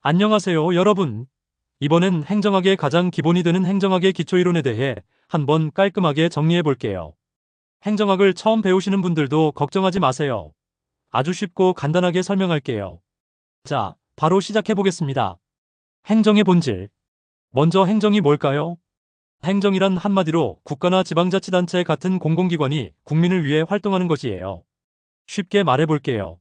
안녕하세요, 여러분. 이번엔 행정학의 가장 기본이 되는 행정학의 기초이론에 대해 한번 깔끔하게 정리해 볼게요. 행정학을 처음 배우시는 분들도 걱정하지 마세요. 아주 쉽고 간단하게 설명할게요. 자, 바로 시작해 보겠습니다. 행정의 본질. 먼저 행정이 뭘까요? 행정이란 한마디로 국가나 지방자치단체 같은 공공기관이 국민을 위해 활동하는 것이에요. 쉽게 말해 볼게요.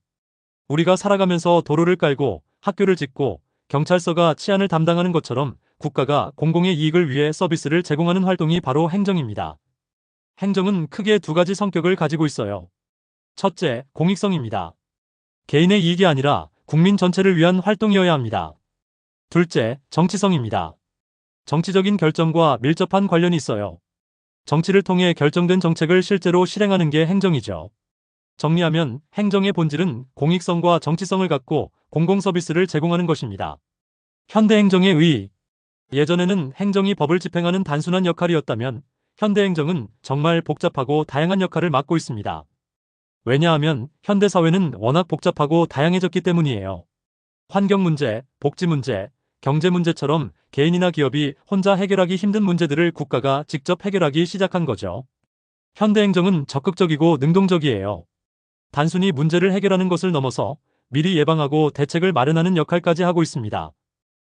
우리가 살아가면서 도로를 깔고 학교를 짓고 경찰서가 치안을 담당하는 것처럼 국가가 공공의 이익을 위해 서비스를 제공하는 활동이 바로 행정입니다. 행정은 크게 두 가지 성격을 가지고 있어요. 첫째, 공익성입니다. 개인의 이익이 아니라 국민 전체를 위한 활동이어야 합니다. 둘째, 정치성입니다. 정치적인 결정과 밀접한 관련이 있어요. 정치를 통해 결정된 정책을 실제로 실행하는 게 행정이죠. 정리하면 행정의 본질은 공익성과 정치성을 갖고 공공서비스를 제공하는 것입니다. 현대행정의 의. 예전에는 행정이 법을 집행하는 단순한 역할이었다면 현대행정은 정말 복잡하고 다양한 역할을 맡고 있습니다. 왜냐하면 현대사회는 워낙 복잡하고 다양해졌기 때문이에요. 환경 문제, 복지 문제, 경제 문제처럼 개인이나 기업이 혼자 해결하기 힘든 문제들을 국가가 직접 해결하기 시작한 거죠. 현대행정은 적극적이고 능동적이에요. 단순히 문제를 해결하는 것을 넘어서 미리 예방하고 대책을 마련하는 역할까지 하고 있습니다.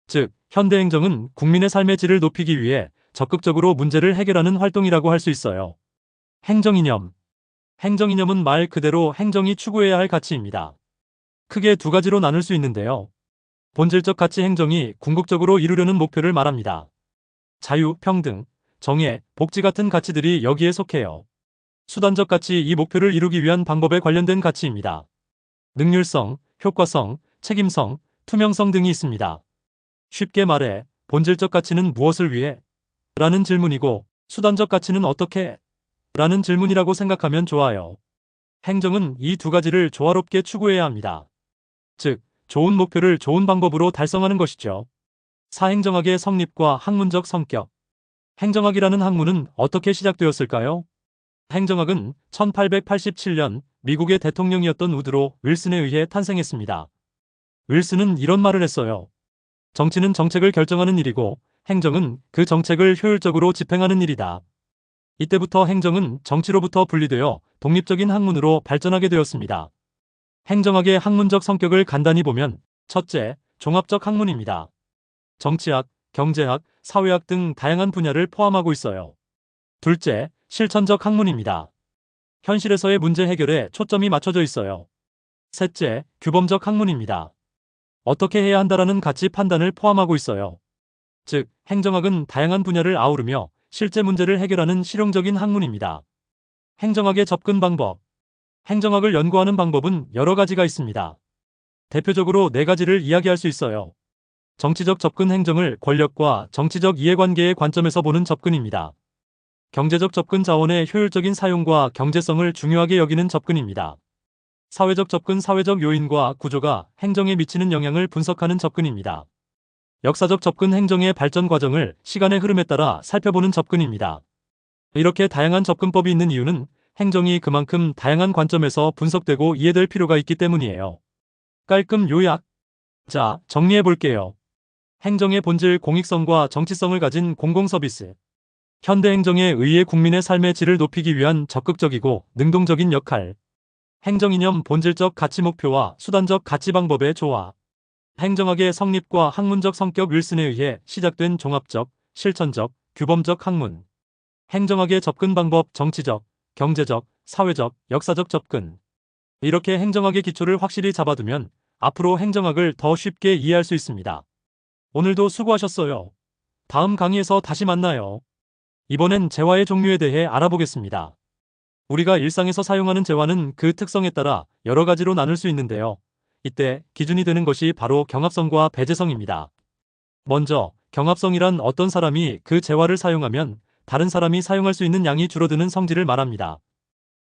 즉, 현대행정은 국민의 삶의 질을 높이기 위해 적극적으로 문제를 해결하는 활동이라고 할 수 있어요. 행정이념. 행정이념은 말 그대로 행정이 추구해야 할 가치입니다. 크게 두 가지로 나눌 수 있는데요. 본질적 가치 행정이 궁극적으로 이루려는 목표를 말합니다. 자유, 평등, 정의, 복지 같은 가치들이 여기에 속해요. 수단적 가치 이 목표를 이루기 위한 방법에 관련된 가치입니다. 능률성, 효과성, 책임성, 투명성 등이 있습니다. 쉽게 말해 본질적 가치는 무엇을 위해? 라는 질문이고 수단적 가치는 어떻게? 라는 질문이라고 생각하면 좋아요. 행정은 이 두 가지를 조화롭게 추구해야 합니다. 즉, 좋은 목표를 좋은 방법으로 달성하는 것이죠. 사행정학의 성립과 학문적 성격. 행정학이라는 학문은 어떻게 시작되었을까요? 행정학은 1887년 미국의 대통령이었던 우드로 윌슨에 의해 탄생했습니다. 윌슨은 이런 말을 했어요. 정치는 정책을 결정하는 일이고 행정은 그 정책을 효율적으로 집행하는 일이다. 이때부터 행정은 정치로부터 분리되어 독립적인 학문으로 발전하게 되었습니다. 행정학의 학문적 성격을 간단히 보면 첫째, 종합적 학문입니다. 정치학, 경제학, 사회학 등 다양한 분야를 포함하고 있어요. 둘째, 실천적 학문입니다. 현실에서의 문제 해결에 초점이 맞춰져 있어요. 셋째, 규범적 학문입니다. 어떻게 해야 한다라는 가치 판단을 포함하고 있어요. 즉, 행정학은 다양한 분야를 아우르며 실제 문제를 해결하는 실용적인 학문입니다. 행정학의 접근 방법. 행정학을 연구하는 방법은 여러 가지가 있습니다. 대표적으로 네 가지를 이야기할 수 있어요. 정치적 접근 행정을 권력과 정치적 이해관계의 관점에서 보는 접근입니다. 경제적 접근 자원의 효율적인 사용과 경제성을 중요하게 여기는 접근입니다. 사회적 접근 사회적 요인과 구조가 행정에 미치는 영향을 분석하는 접근입니다. 역사적 접근 행정의 발전 과정을 시간의 흐름에 따라 살펴보는 접근입니다. 이렇게 다양한 접근법이 있는 이유는 행정이 그만큼 다양한 관점에서 분석되고 이해될 필요가 있기 때문이에요. 깔끔 요약. 자, 정리해 볼게요. 행정의 본질 공익성과 정치성을 가진 공공서비스. 현대행정에 의해 국민의 삶의 질을 높이기 위한 적극적이고 능동적인 역할. 행정이념 본질적 가치 목표와 수단적 가치 방법의 조화. 행정학의 성립과 학문적 성격 윌슨에 의해 시작된 종합적, 실천적, 규범적 학문. 행정학의 접근 방법 정치적, 경제적, 사회적, 역사적 접근. 이렇게 행정학의 기초를 확실히 잡아두면 앞으로 행정학을 더 쉽게 이해할 수 있습니다. 오늘도 수고하셨어요. 다음 강의에서 다시 만나요. 이번엔 재화의 종류에 대해 알아보겠습니다. 우리가 일상에서 사용하는 재화는 그 특성에 따라 여러 가지로 나눌 수 있는데요. 이때 기준이 되는 것이 바로 경합성과 배제성입니다. 먼저 경합성이란 어떤 사람이 그 재화를 사용하면 다른 사람이 사용할 수 있는 양이 줄어드는 성질을 말합니다.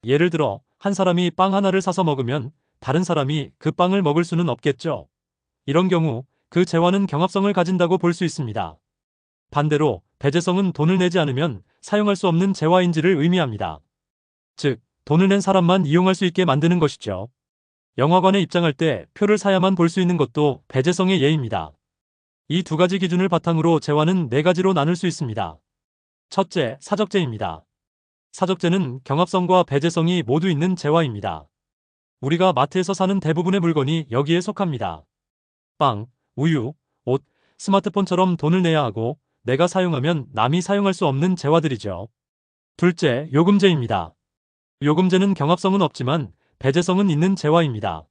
예를 들어 한 사람이 빵 하나를 사서 먹으면 다른 사람이 그 빵을 먹을 수는 없겠죠. 이런 경우 그 재화는 경합성을 가진다고 볼 수 있습니다. 반대로 배제성은 돈을 내지 않으면 사용할 수 없는 재화인지를 의미합니다. 즉, 돈을 낸 사람만 이용할 수 있게 만드는 것이죠. 영화관에 입장할 때 표를 사야만 볼 수 있는 것도 배제성의 예입니다. 이 두 가지 기준을 바탕으로 재화는 네 가지로 나눌 수 있습니다. 첫째, 사적재입니다. 사적재는 경합성과 배제성이 모두 있는 재화입니다. 우리가 마트에서 사는 대부분의 물건이 여기에 속합니다. 빵, 우유, 옷, 스마트폰처럼 돈을 내야 하고 내가 사용하면 남이 사용할 수 없는 재화들이죠. 둘째, 요금제입니다. 요금제는 경합성은 없지만 배제성은 있는 재화입니다.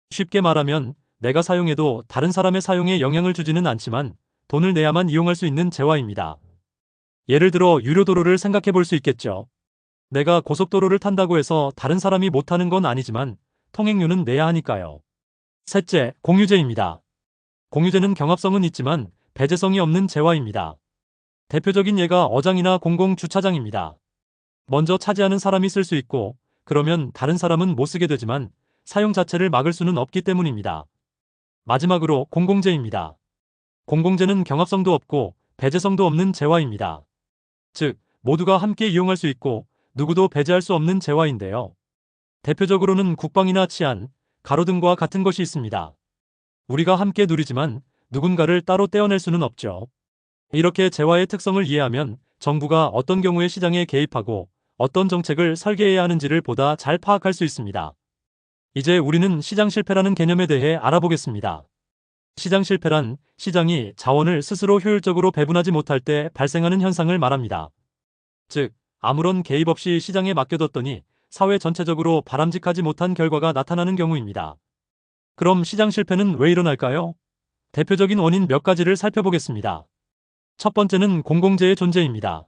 쉽게 말하면 내가 사용해도 다른 사람의 사용에 영향을 주지는 않지만 돈을 내야만 이용할 수 있는 재화입니다. 예를 들어 유료도로를 생각해 볼 수 있겠죠. 내가 고속도로를 탄다고 해서 다른 사람이 못 타는 건 아니지만 통행료는 내야 하니까요. 셋째, 공유제입니다. 공유제는 경합성은 있지만 배제성이 없는 재화입니다. 대표적인 예가 어장이나 공공주차장입니다. 먼저 차지하는 사람이 쓸 수 있고 그러면 다른 사람은 못 쓰게 되지만 사용 자체를 막을 수는 없기 때문입니다. 마지막으로 공공재입니다. 공공재는 경합성도 없고 배제성도 없는 재화입니다. 즉, 모두가 함께 이용할 수 있고 누구도 배제할 수 없는 재화인데요. 대표적으로는 국방이나 치안, 가로등과 같은 것이 있습니다. 우리가 함께 누리지만 누군가를 따로 떼어낼 수는 없죠. 이렇게 재화의 특성을 이해하면 정부가 어떤 경우에 시장에 개입하고 어떤 정책을 설계해야 하는지를 보다 잘 파악할 수 있습니다. 이제 우리는 시장 실패라는 개념에 대해 알아보겠습니다. 시장 실패란 시장이 자원을 스스로 효율적으로 배분하지 못할 때 발생하는 현상을 말합니다. 즉, 아무런 개입 없이 시장에 맡겨뒀더니 사회 전체적으로 바람직하지 못한 결과가 나타나는 경우입니다. 그럼 시장 실패는 왜 일어날까요? 대표적인 원인 몇 가지를 살펴보겠습니다. 첫 번째는 공공재의 존재입니다.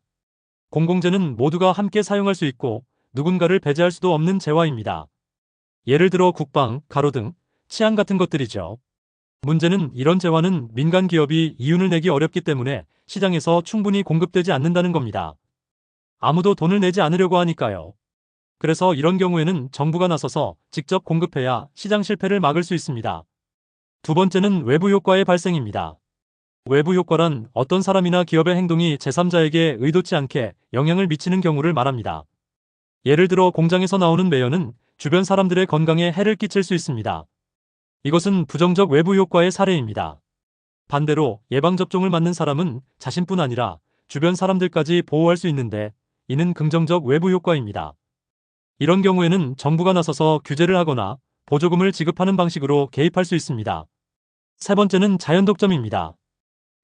공공재는 모두가 함께 사용할 수 있고 누군가를 배제할 수도 없는 재화입니다. 예를 들어 국방, 가로등, 치안 같은 것들이죠. 문제는 이런 재화는 민간 기업이 이윤을 내기 어렵기 때문에 시장에서 충분히 공급되지 않는다는 겁니다. 아무도 돈을 내지 않으려고 하니까요. 그래서 이런 경우에는 정부가 나서서 직접 공급해야 시장 실패를 막을 수 있습니다. 두 번째는 외부 효과의 발생입니다. 외부 효과란 어떤 사람이나 기업의 행동이 제3자에게 의도치 않게 영향을 미치는 경우를 말합니다. 예를 들어 공장에서 나오는 매연은 주변 사람들의 건강에 해를 끼칠 수 있습니다. 이것은 부정적 외부 효과의 사례입니다. 반대로 예방접종을 맞는 사람은 자신뿐 아니라 주변 사람들까지 보호할 수 있는데 이는 긍정적 외부 효과입니다. 이런 경우에는 정부가 나서서 규제를 하거나 보조금을 지급하는 방식으로 개입할 수 있습니다. 세 번째는 자연독점입니다.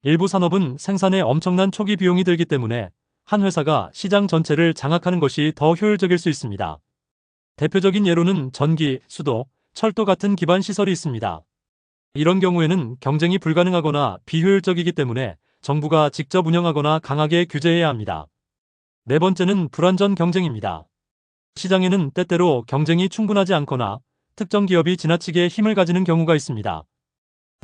일부 산업은 생산에 엄청난 초기 비용이 들기 때문에 한 회사가 시장 전체를 장악하는 것이 더 효율적일 수 있습니다. 대표적인 예로는 전기, 수도, 철도 같은 기반 시설이 있습니다. 이런 경우에는 경쟁이 불가능하거나 비효율적이기 때문에 정부가 직접 운영하거나 강하게 규제해야 합니다. 네 번째는 불완전 경쟁입니다. 시장에는 때때로 경쟁이 충분하지 않거나 특정 기업이 지나치게 힘을 가지는 경우가 있습니다.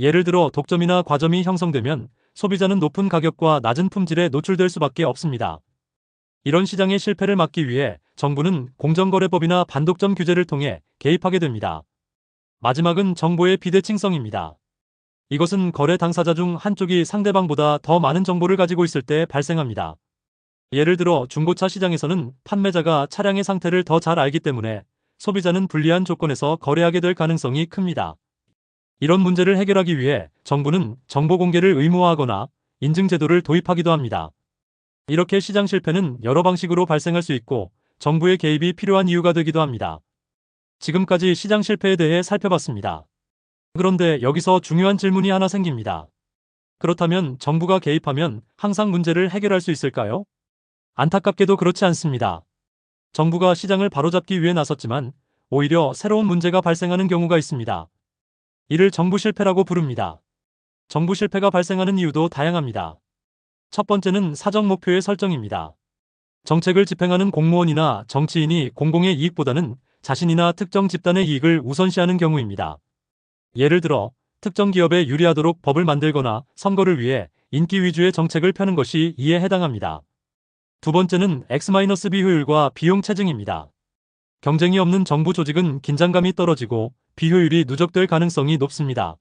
예를 들어 독점이나 과점이 형성되면 소비자는 높은 가격과 낮은 품질에 노출될 수밖에 없습니다. 이런 시장의 실패를 막기 위해 정부는 공정거래법이나 반독점 규제를 통해 개입하게 됩니다. 마지막은 정보의 비대칭성입니다. 이것은 거래 당사자 중 한쪽이 상대방보다 더 많은 정보를 가지고 있을 때 발생합니다. 예를 들어 중고차 시장에서는 판매자가 차량의 상태를 더 잘 알기 때문에 소비자는 불리한 조건에서 거래하게 될 가능성이 큽니다. 이런 문제를 해결하기 위해 정부는 정보 공개를 의무화하거나 인증 제도를 도입하기도 합니다. 이렇게 시장 실패는 여러 방식으로 발생할 수 있고 정부의 개입이 필요한 이유가 되기도 합니다. 지금까지 시장 실패에 대해 살펴봤습니다. 그런데 여기서 중요한 질문이 하나 생깁니다. 그렇다면 정부가 개입하면 항상 문제를 해결할 수 있을까요? 안타깝게도 그렇지 않습니다. 정부가 시장을 바로잡기 위해 나섰지만 오히려 새로운 문제가 발생하는 경우가 있습니다. 이를 정부 실패라고 부릅니다. 정부 실패가 발생하는 이유도 다양합니다. 첫 번째는 사적 목표의 설정입니다. 정책을 집행하는 공무원이나 정치인이 공공의 이익보다는 자신이나 특정 집단의 이익을 우선시하는 경우입니다. 예를 들어 특정 기업에 유리하도록 법을 만들거나 선거를 위해 인기 위주의 정책을 펴는 것이 이에 해당합니다. 두 번째는 X-B 효율과 비용 체증입니다. 경쟁이 없는 정부 조직은 긴장감이 떨어지고 비효율이 누적될 가능성이 높습니다.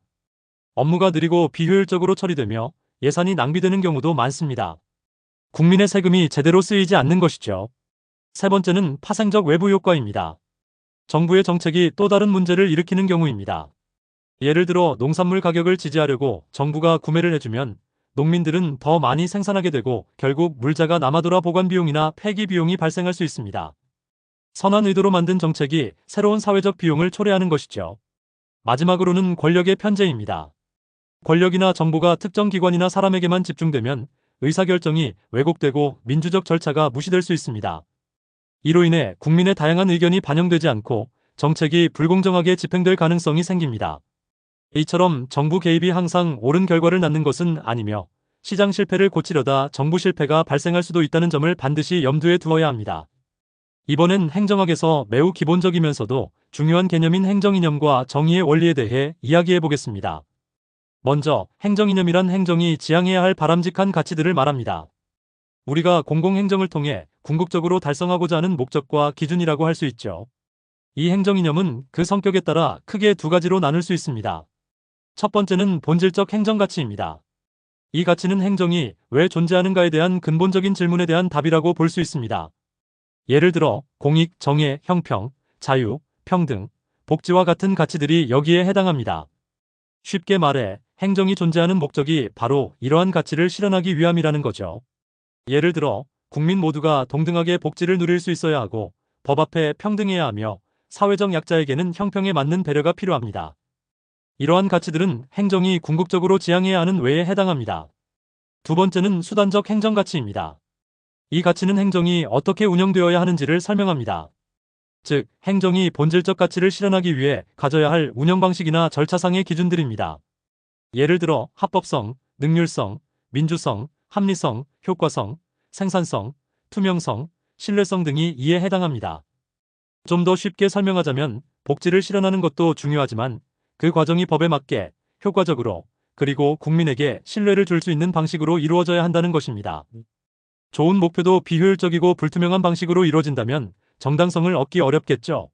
업무가 느리고 비효율적으로 처리되며 예산이 낭비되는 경우도 많습니다. 국민의 세금이 제대로 쓰이지 않는 것이죠. 세 번째는 파생적 외부 효과입니다. 정부의 정책이 또 다른 문제를 일으키는 경우입니다. 예를 들어 농산물 가격을 지지하려고 정부가 구매를 해주면 농민들은 더 많이 생산하게 되고 결국 물자가 남아돌아 보관 비용이나 폐기 비용이 발생할 수 있습니다. 선한 의도로 만든 정책이 새로운 사회적 비용을 초래하는 것이죠. 마지막으로는 권력의 편제입니다. 권력이나 정보가 특정 기관이나 사람에게만 집중되면 의사결정이 왜곡되고 민주적 절차가 무시될 수 있습니다. 이로 인해 국민의 다양한 의견이 반영되지 않고 정책이 불공정하게 집행될 가능성이 생깁니다. 이처럼 정부 개입이 항상 옳은 결과를 낳는 것은 아니며 시장 실패를 고치려다 정부 실패가 발생할 수도 있다는 점을 반드시 염두에 두어야 합니다. 이번엔 행정학에서 매우 기본적이면서도 중요한 개념인 행정이념과 정의의 원리에 대해 이야기해 보겠습니다. 먼저 행정이념이란 행정이 지향해야 할 바람직한 가치들을 말합니다. 우리가 공공행정을 통해 궁극적으로 달성하고자 하는 목적과 기준이라고 할 수 있죠. 이 행정이념은 그 성격에 따라 크게 두 가지로 나눌 수 있습니다. 첫 번째는 본질적 행정가치입니다. 이 가치는 행정이 왜 존재하는가에 대한 근본적인 질문에 대한 답이라고 볼 수 있습니다. 예를 들어 공익, 정의, 형평, 자유, 평등, 복지와 같은 가치들이 여기에 해당합니다. 쉽게 말해 행정이 존재하는 목적이 바로 이러한 가치를 실현하기 위함이라는 거죠. 예를 들어 국민 모두가 동등하게 복지를 누릴 수 있어야 하고 법 앞에 평등해야 하며 사회적 약자에게는 형평에 맞는 배려가 필요합니다. 이러한 가치들은 행정이 궁극적으로 지향해야 하는 외에 해당합니다. 두 번째는 수단적 행정가치입니다. 이 가치는 행정이 어떻게 운영되어야 하는지를 설명합니다. 즉, 행정이 본질적 가치를 실현하기 위해 가져야 할 운영 방식이나 절차상의 기준들입니다. 예를 들어 합법성, 능률성, 민주성, 합리성, 효과성, 생산성, 투명성, 신뢰성 등이 이에 해당합니다. 좀 더 쉽게 설명하자면 복지를 실현하는 것도 중요하지만 그 과정이 법에 맞게 효과적으로 그리고 국민에게 신뢰를 줄 수 있는 방식으로 이루어져야 한다는 것입니다. 좋은 목표도 비효율적이고 불투명한 방식으로 이루어진다면 정당성을 얻기 어렵겠죠.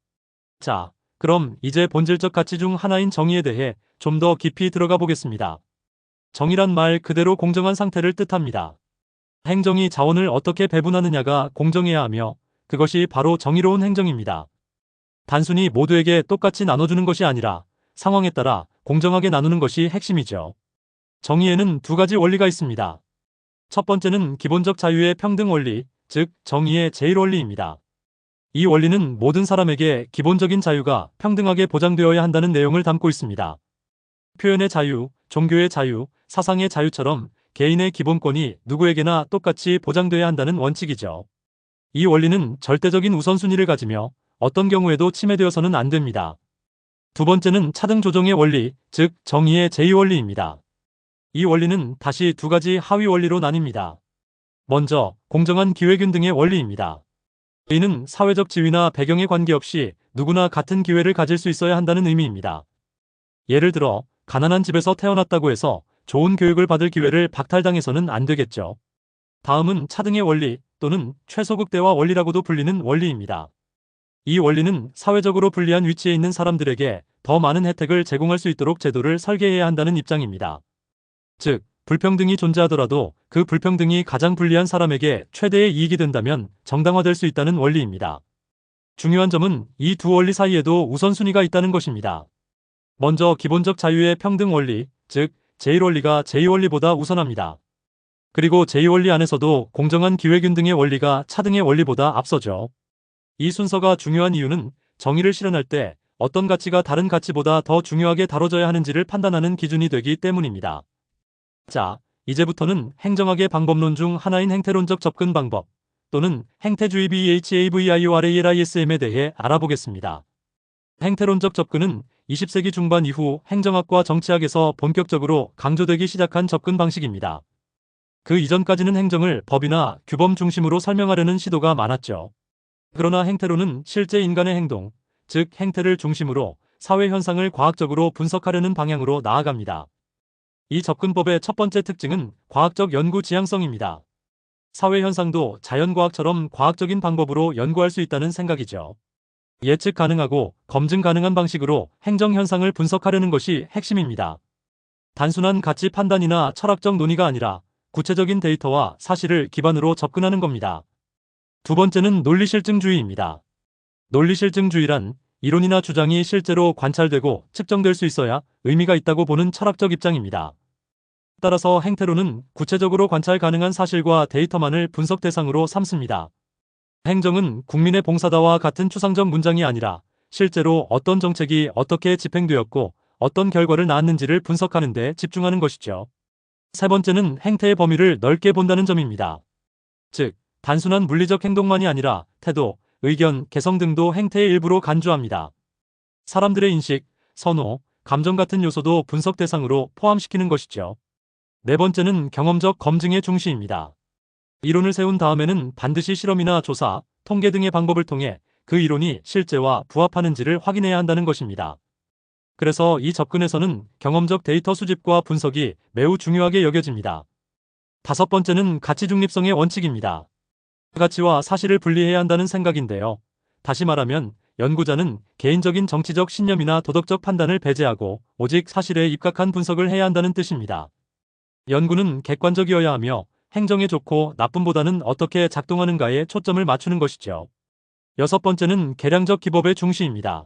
자, 그럼 이제 본질적 가치 중 하나인 정의에 대해 좀 더 깊이 들어가 보겠습니다. 정의란 말 그대로 공정한 상태를 뜻합니다. 행정이 자원을 어떻게 배분하느냐가 공정해야 하며 그것이 바로 정의로운 행정입니다. 단순히 모두에게 똑같이 나눠주는 것이 아니라 상황에 따라 공정하게 나누는 것이 핵심이죠. 정의에는 두 가지 원리가 있습니다. 첫 번째는 기본적 자유의 평등 원리, 즉 정의의 제1원리입니다. 이 원리는 모든 사람에게 기본적인 자유가 평등하게 보장되어야 한다는 내용을 담고 있습니다. 표현의 자유, 종교의 자유, 사상의 자유처럼 개인의 기본권이 누구에게나 똑같이 보장되어야 한다는 원칙이죠. 이 원리는 절대적인 우선순위를 가지며 어떤 경우에도 침해되어서는 안 됩니다. 두 번째는 차등 조정의 원리, 즉 정의의 제2원리입니다. 이 원리는 다시 두 가지 하위 원리로 나뉩니다. 먼저 공정한 기회균 등의 원리입니다. 이는 사회적 지위나 배경에 관계없이 누구나 같은 기회를 가질 수 있어야 한다는 의미입니다. 예를 들어 가난한 집에서 태어났다고 해서 좋은 교육을 받을 기회를 박탈당해서는 안 되겠죠. 다음은 차등의 원리 또는 최소극대화 원리라고도 불리는 원리입니다. 이 원리는 사회적으로 불리한 위치에 있는 사람들에게 더 많은 혜택을 제공할 수 있도록 제도를 설계해야 한다는 입장입니다. 즉, 불평등이 존재하더라도 그 불평등이 가장 불리한 사람에게 최대의 이익이 된다면 정당화될 수 있다는 원리입니다. 중요한 점은 이 두 원리 사이에도 우선순위가 있다는 것입니다. 먼저 기본적 자유의 평등 원리, 즉 제1원리가 제2원리보다 우선합니다. 그리고 제2원리 안에서도 공정한 기회균 등의 원리가 차등의 원리보다 앞서죠. 이 순서가 중요한 이유는 정의를 실현할 때 어떤 가치가 다른 가치보다 더 중요하게 다뤄져야 하는지를 판단하는 기준이 되기 때문입니다. 자, 이제부터는 행정학의 방법론 중 하나인 행태론적 접근 방법 또는 행태주의 BHAVIORALISM에 대해 알아보겠습니다. 행태론적 접근은 20세기 중반 이후 행정학과 정치학에서 본격적으로 강조되기 시작한 접근 방식입니다. 그 이전까지는 행정을 법이나 규범 중심으로 설명하려는 시도가 많았죠. 그러나 행태론은 실제 인간의 행동, 즉 행태를 중심으로 사회 현상을 과학적으로 분석하려는 방향으로 나아갑니다. 이 접근법의 첫 번째 특징은 과학적 연구 지향성입니다. 사회 현상도 자연과학처럼 과학적인 방법으로 연구할 수 있다는 생각이죠. 예측 가능하고 검증 가능한 방식으로 행정 현상을 분석하려는 것이 핵심입니다. 단순한 가치 판단이나 철학적 논의가 아니라 구체적인 데이터와 사실을 기반으로 접근하는 겁니다. 두 번째는 논리실증주의입니다. 논리실증주의란 이론이나 주장이 실제로 관찰되고 측정될 수 있어야 의미가 있다고 보는 철학적 입장입니다. 따라서 행태론은 구체적으로 관찰 가능한 사실과 데이터만을 분석 대상으로 삼습니다. 행정은 국민의 봉사다와 같은 추상적 문장이 아니라 실제로 어떤 정책이 어떻게 집행되었고 어떤 결과를 낳았는지를 분석하는 데 집중하는 것이죠. 세 번째는 행태의 범위를 넓게 본다는 점입니다. 즉, 단순한 물리적 행동만이 아니라 태도, 의견, 개성 등도 행태의 일부로 간주합니다. 사람들의 인식, 선호, 감정 같은 요소도 분석 대상으로 포함시키는 것이죠. 네 번째는 경험적 검증의 중시입니다. 이론을 세운 다음에는 반드시 실험이나 조사, 통계 등의 방법을 통해 그 이론이 실제와 부합하는지를 확인해야 한다는 것입니다. 그래서 이 접근에서는 경험적 데이터 수집과 분석이 매우 중요하게 여겨집니다. 다섯 번째는 가치 중립성의 원칙입니다. 가치와 사실을 분리해야 한다는 생각인데요. 다시 말하면 연구자는 개인적인 정치적 신념이나 도덕적 판단을 배제하고 오직 사실에 입각한 분석을 해야 한다는 뜻입니다. 연구는 객관적이어야 하며 행정의 좋고 나쁨보다는 어떻게 작동하는가에 초점을 맞추는 것이죠. 여섯 번째는 계량적 기법의 중시입니다.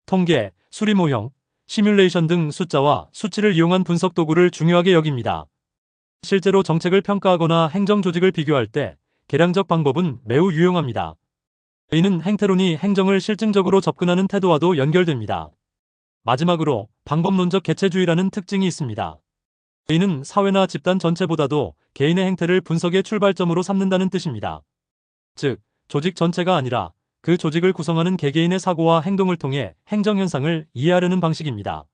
통계, 수리 모형, 시뮬레이션 등 숫자와 수치를 이용한 분석 도구를 중요하게 여깁니다. 실제로 정책을 평가하거나 행정 조직을 비교할 때 계량적 방법은 매우 유용합니다. 이는 행태론이 행정을 실증적으로 접근하는 태도와도 연결됩니다. 마지막으로 방법론적 개체주의라는 특징이 있습니다. 이는 사회나 집단 전체보다도 개인의 행태를 분석의 출발점으로 삼는다는 뜻입니다. 즉, 조직 전체가 아니라 그 조직을 구성하는 개개인의 사고와 행동을 통해 행정 현상을 이해하려는 방식입니다.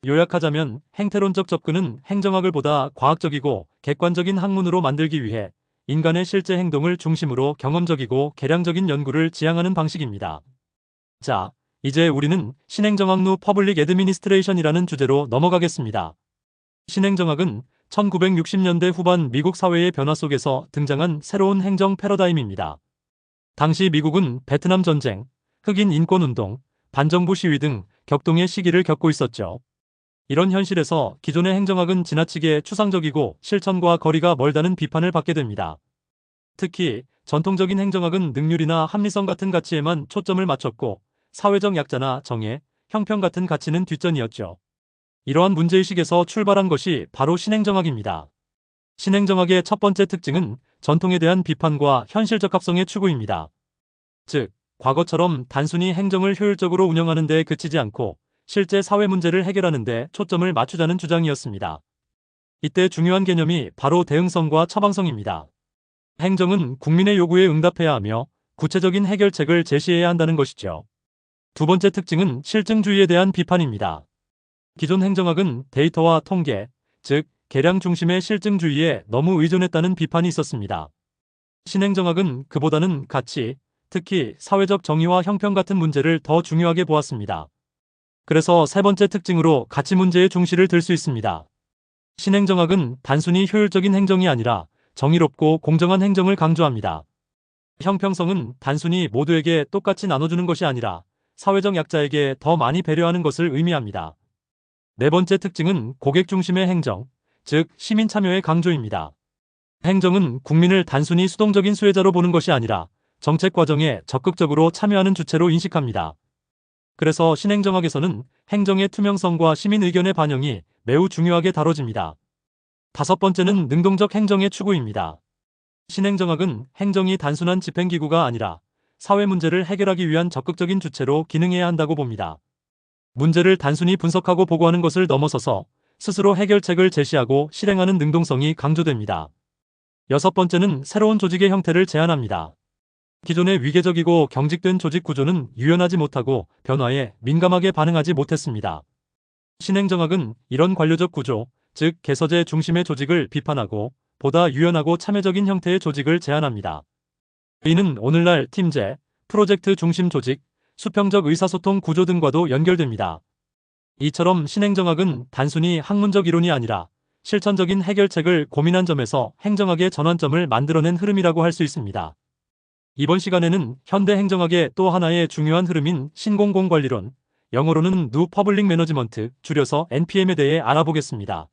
요약하자면 행태론적 접근은 행정학을 보다 과학적이고 객관적인 학문으로 만들기 위해 인간의 실제 행동을 중심으로 경험적이고 계량적인 연구를 지향하는 방식입니다. 자, 이제 우리는 신행정학루 퍼블릭 애드미니스트레이션이라는 주제로 넘어가겠습니다. 신행정학은 1960년대 후반 미국 사회의 변화 속에서 등장한 새로운 행정 패러다임입니다. 당시 미국은 베트남 전쟁, 흑인 인권운동, 반정부 시위 등 격동의 시기를 겪고 있었죠. 이런 현실에서 기존의 행정학은 지나치게 추상적이고 실천과 거리가 멀다는 비판을 받게 됩니다. 특히 전통적인 행정학은 능률이나 합리성 같은 가치에만 초점을 맞췄고 사회적 약자나 정의, 형평 같은 가치는 뒷전이었죠. 이러한 문제의식에서 출발한 것이 바로 신행정학입니다. 신행정학의 첫 번째 특징은 전통에 대한 비판과 현실적 합성의 추구입니다. 즉, 과거처럼 단순히 행정을 효율적으로 운영하는 데 그치지 않고 실제 사회 문제를 해결하는 데 초점을 맞추자는 주장이었습니다. 이때 중요한 개념이 바로 대응성과 처방성입니다. 행정은 국민의 요구에 응답해야 하며 구체적인 해결책을 제시해야 한다는 것이죠. 두 번째 특징은 실증주의에 대한 비판입니다. 기존 행정학은 데이터와 통계, 즉 계량 중심의 실증주의에 너무 의존했다는 비판이 있었습니다. 신행정학은 그보다는 가치, 특히 사회적 정의와 형평 같은 문제를 더 중요하게 보았습니다. 그래서 세 번째 특징으로 가치 문제의 중시를 들 수 있습니다. 신행정학은 단순히 효율적인 행정이 아니라 정의롭고 공정한 행정을 강조합니다. 형평성은 단순히 모두에게 똑같이 나눠주는 것이 아니라 사회적 약자에게 더 많이 배려하는 것을 의미합니다. 네 번째 특징은 고객 중심의 행정, 즉 시민 참여의 강조입니다. 행정은 국민을 단순히 수동적인 수혜자로 보는 것이 아니라 정책 과정에 적극적으로 참여하는 주체로 인식합니다. 그래서 신행정학에서는 행정의 투명성과 시민 의견의 반영이 매우 중요하게 다뤄집니다. 다섯 번째는 능동적 행정의 추구입니다. 신행정학은 행정이 단순한 집행기구가 아니라 사회 문제를 해결하기 위한 적극적인 주체로 기능해야 한다고 봅니다. 문제를 단순히 분석하고 보고하는 것을 넘어서서 스스로 해결책을 제시하고 실행하는 능동성이 강조됩니다. 여섯 번째는 새로운 조직의 형태를 제안합니다. 기존의 위계적이고 경직된 조직 구조는 유연하지 못하고 변화에 민감하게 반응하지 못했습니다. 신행정학은 이런 관료적 구조, 즉 개서제 중심의 조직을 비판하고 보다 유연하고 참여적인 형태의 조직을 제안합니다. 이는 오늘날 팀제, 프로젝트 중심 조직, 수평적 의사소통 구조 등과도 연결됩니다. 이처럼 신행정학은 단순히 학문적 이론이 아니라 실천적인 해결책을 고민한 점에서 행정학의 전환점을 만들어낸 흐름이라고 할 수 있습니다. 이번 시간에는 현대 행정학의 또 하나의 중요한 흐름인 신공공관리론, 영어로는 New Public Management, 줄여서 NPM에 대해 알아보겠습니다.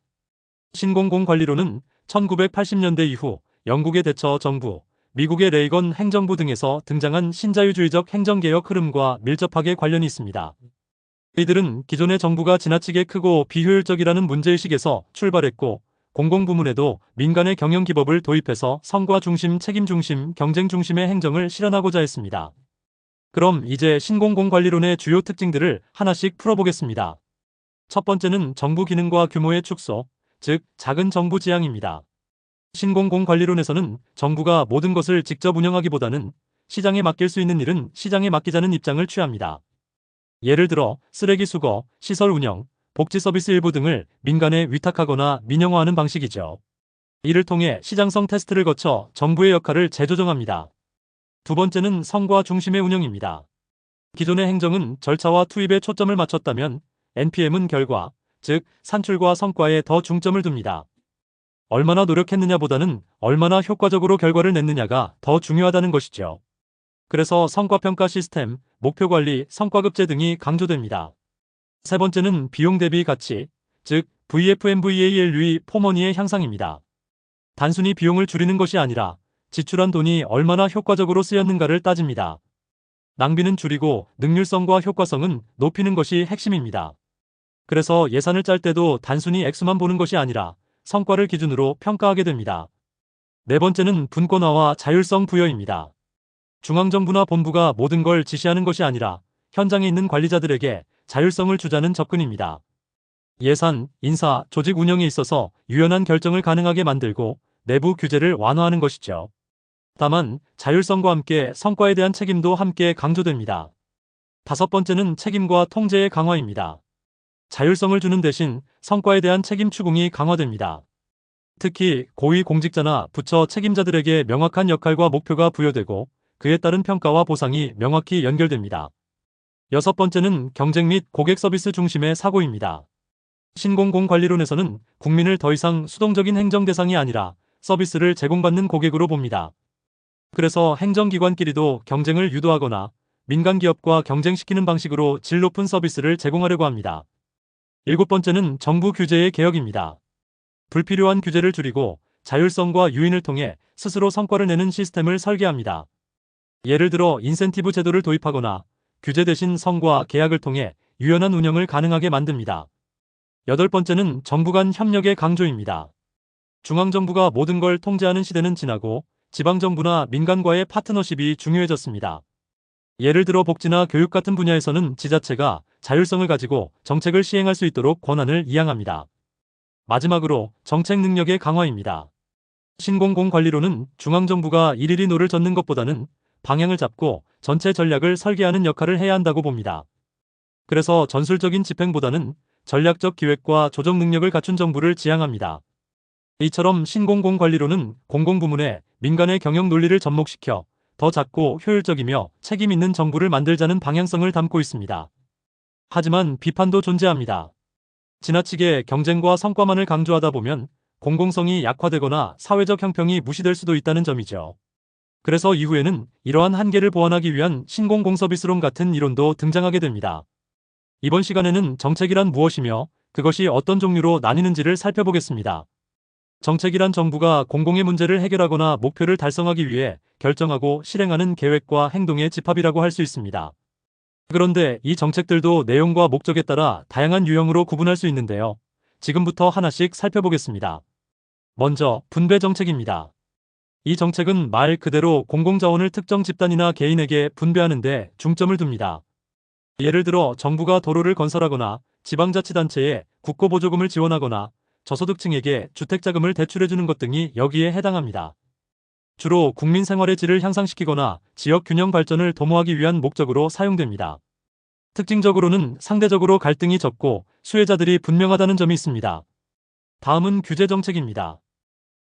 신공공관리론은 1980년대 이후 영국의 대처 정부, 미국의 레이건 행정부 등에서 등장한 신자유주의적 행정개혁 흐름과 밀접하게 관련이 있습니다. 이들은 기존의 정부가 지나치게 크고 비효율적이라는 문제의식에서 출발했고, 공공부문에도 민간의 경영 기법을 도입해서 성과 중심, 책임 중심, 경쟁 중심의 행정을 실현하고자 했습니다. 그럼 이제 신공공관리론의 주요 특징들을 하나씩 풀어보겠습니다. 첫 번째는 정부 기능과 규모의 축소, 즉 작은 정부 지향입니다. 신공공관리론에서는 정부가 모든 것을 직접 운영하기보다는 시장에 맡길 수 있는 일은 시장에 맡기자는 입장을 취합니다. 예를 들어 쓰레기 수거, 시설 운영, 복지 서비스 일부 등을 민간에 위탁하거나 민영화하는 방식이죠. 이를 통해 시장성 테스트를 거쳐 정부의 역할을 재조정합니다. 두 번째는 성과 중심의 운영입니다. 기존의 행정은 절차와 투입에 초점을 맞췄다면 NPM은 결과, 즉 산출과 성과에 더 중점을 둡니다. 얼마나 노력했느냐보다는 얼마나 효과적으로 결과를 냈느냐가 더 중요하다는 것이죠. 그래서 성과평가 시스템, 목표관리, 성과급제 등이 강조됩니다. 세 번째는 비용 대비 가치, 즉 VFMVALU의 포머니의 향상입니다. 단순히 비용을 줄이는 것이 아니라 지출한 돈이 얼마나 효과적으로 쓰였는가를 따집니다. 낭비는 줄이고 능률성과 효과성은 높이는 것이 핵심입니다. 그래서 예산을 짤 때도 단순히 액수만 보는 것이 아니라 성과를 기준으로 평가하게 됩니다. 네 번째는 분권화와 자율성 부여입니다. 중앙정부나 본부가 모든 걸 지시하는 것이 아니라 현장에 있는 관리자들에게 자율성을 주자는 접근입니다. 예산, 인사, 조직 운영에 있어서 유연한 결정을 가능하게 만들고 내부 규제를 완화하는 것이죠. 다만 자율성과 함께 성과에 대한 책임도 함께 강조됩니다. 다섯 번째는 책임과 통제의 강화입니다. 자율성을 주는 대신 성과에 대한 책임 추궁이 강화됩니다. 특히 고위공직자나 부처 책임자들에게 명확한 역할과 목표가 부여되고 그에 따른 평가와 보상이 명확히 연결됩니다. 여섯 번째는 경쟁 및 고객 서비스 중심의 사고입니다. 신공공관리론에서는 국민을 더 이상 수동적인 행정 대상이 아니라 서비스를 제공받는 고객으로 봅니다. 그래서 행정기관끼리도 경쟁을 유도하거나 민간 기업과 경쟁시키는 방식으로 질 높은 서비스를 제공하려고 합니다. 일곱 번째는 정부 규제의 개혁입니다. 불필요한 규제를 줄이고 자율성과 유인을 통해 스스로 성과를 내는 시스템을 설계합니다. 예를 들어 인센티브 제도를 도입하거나 규제 대신 성과 계약을 통해 유연한 운영을 가능하게 만듭니다. 여덟 번째는 정부 간 협력의 강조입니다. 중앙정부가 모든 걸 통제하는 시대는 지나고 지방정부나 민간과의 파트너십이 중요해졌습니다. 예를 들어 복지나 교육 같은 분야에서는 지자체가 자율성을 가지고 정책을 시행할 수 있도록 권한을 이양합니다. 마지막으로 정책 능력의 강화입니다. 신공공관리론은 중앙정부가 일일이 노를 젓는 것보다는 방향을 잡고 전체 전략을 설계하는 역할을 해야 한다고 봅니다. 그래서 전술적인 집행보다는 전략적 기획과 조정 능력을 갖춘 정부를 지향합니다. 이처럼 신공공관리론은 공공부문에 민간의 경영 논리를 접목시켜 더 작고 효율적이며 책임 있는 정부를 만들자는 방향성을 담고 있습니다. 하지만 비판도 존재합니다. 지나치게 경쟁과 성과만을 강조하다 보면 공공성이 약화되거나 사회적 형평이 무시될 수도 있다는 점이죠. 그래서 이후에는 이러한 한계를 보완하기 위한 신공공서비스론 같은 이론도 등장하게 됩니다. 이번 시간에는 정책이란 무엇이며 그것이 어떤 종류로 나뉘는지를 살펴보겠습니다. 정책이란 정부가 공공의 문제를 해결하거나 목표를 달성하기 위해 결정하고 실행하는 계획과 행동의 집합이라고 할 수 있습니다. 그런데 이 정책들도 내용과 목적에 따라 다양한 유형으로 구분할 수 있는데요. 지금부터 하나씩 살펴보겠습니다. 먼저 분배 정책입니다. 이 정책은 말 그대로 공공자원을 특정 집단이나 개인에게 분배하는 데 중점을 둡니다. 예를 들어 정부가 도로를 건설하거나 지방자치단체에 국고보조금을 지원하거나 저소득층에게 주택자금을 대출해주는 것 등이 여기에 해당합니다. 주로 국민 생활의 질을 향상시키거나 지역 균형 발전을 도모하기 위한 목적으로 사용됩니다. 특징적으로는 상대적으로 갈등이 적고 수혜자들이 분명하다는 점이 있습니다. 다음은 규제 정책입니다.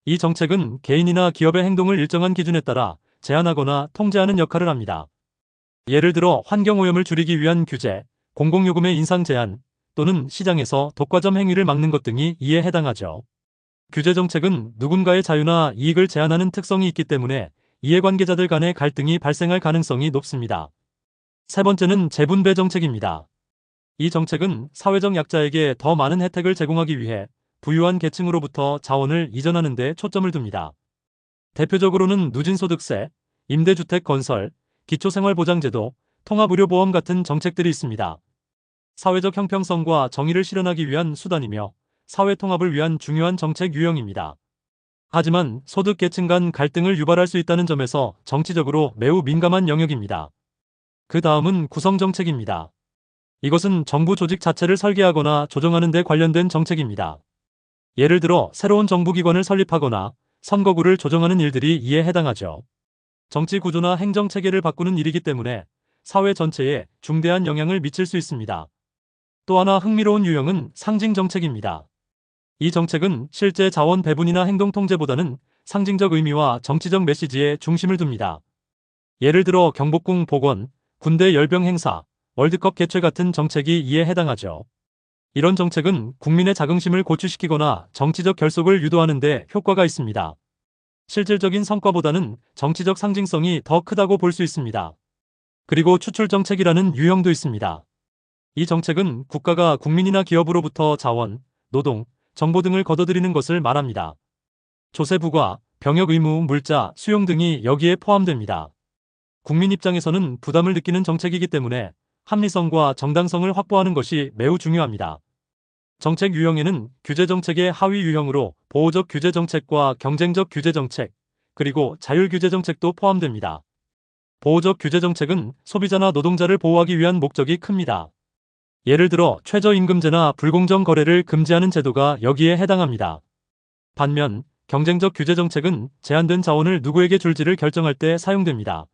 이 정책은 개인이나 기업의 행동을 일정한 기준에 따라 제한하거나 통제하는 역할을 합니다. 예를 들어 환경오염을 줄이기 위한 규제, 공공요금의 인상 제한, 또는 시장에서 독과점 행위를 막는 것 등이 이에 해당하죠. 규제 정책은 누군가의 자유나 이익을 제한하는 특성이 있기 때문에 이해관계자들 간의 갈등이 발생할 가능성이 높습니다. 세 번째는 재분배 정책입니다. 이 정책은 사회적 약자에게 더 많은 혜택을 제공하기 위해 부유한 계층으로부터 자원을 이전하는 데 초점을 둡니다. 대표적으로는 누진소득세, 임대주택 건설, 기초생활보장제도, 통합의료보험 같은 정책들이 있습니다. 사회적 형평성과 정의를 실현하기 위한 수단이며 사회 통합을 위한 중요한 정책 유형입니다. 하지만 소득 계층 간 갈등을 유발할 수 있다는 점에서 정치적으로 매우 민감한 영역입니다. 그 다음은 구성정책입니다. 이것은 정부 조직 자체를 설계하거나 조정하는 데 관련된 정책입니다. 예를 들어 새로운 정부기관을 설립하거나 선거구를 조정하는 일들이 이에 해당하죠. 정치 구조나 행정 체계를 바꾸는 일이기 때문에 사회 전체에 중대한 영향을 미칠 수 있습니다. 또 하나 흥미로운 유형은 상징 정책입니다. 이 정책은 실제 자원 배분이나 행동 통제보다는 상징적 의미와 정치적 메시지에 중심을 둡니다. 예를 들어 경복궁 복원, 군대 열병 행사, 월드컵 개최 같은 정책이 이에 해당하죠. 이런 정책은 국민의 자긍심을 고취시키거나 정치적 결속을 유도하는 데 효과가 있습니다. 실질적인 성과보다는 정치적 상징성이 더 크다고 볼 수 있습니다. 그리고 추출 정책이라는 유형도 있습니다. 이 정책은 국가가 국민이나 기업으로부터 자원, 노동, 정보 등을 걷어들이는 것을 말합니다. 조세 부과, 병역 의무, 물자, 수용 등이 여기에 포함됩니다. 국민 입장에서는 부담을 느끼는 정책이기 때문에 합리성과 정당성을 확보하는 것이 매우 중요합니다. 정책 유형에는 규제 정책의 하위 유형으로 보호적 규제 정책과 경쟁적 규제 정책, 그리고 자율 규제 정책도 포함됩니다. 보호적 규제 정책은 소비자나 노동자를 보호하기 위한 목적이 큽니다. 예를 들어 최저임금제나 불공정 거래를 금지하는 제도가 여기에 해당합니다. 반면 경쟁적 규제 정책은 제한된 자원을 누구에게 줄지를 결정할 때 사용됩니다.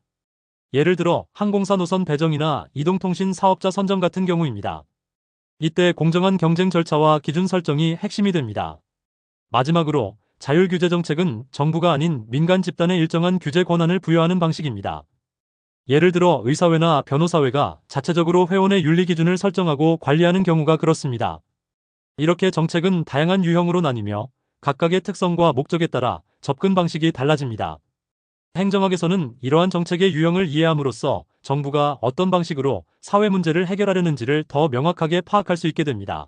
예를 들어 항공사 노선 배정이나 이동통신 사업자 선정 같은 경우입니다. 이때 공정한 경쟁 절차와 기준 설정이 핵심이 됩니다. 마지막으로 자율규제 정책은 정부가 아닌 민간 집단에 일정한 규제 권한을 부여하는 방식입니다. 예를 들어 의사회나 변호사회가 자체적으로 회원의 윤리 기준을 설정하고 관리하는 경우가 그렇습니다. 이렇게 정책은 다양한 유형으로 나뉘며 각각의 특성과 목적에 따라 접근 방식이 달라집니다. 행정학에서는 이러한 정책의 유형을 이해함으로써 정부가 어떤 방식으로 사회 문제를 해결하려는지를 더 명확하게 파악할 수 있게 됩니다.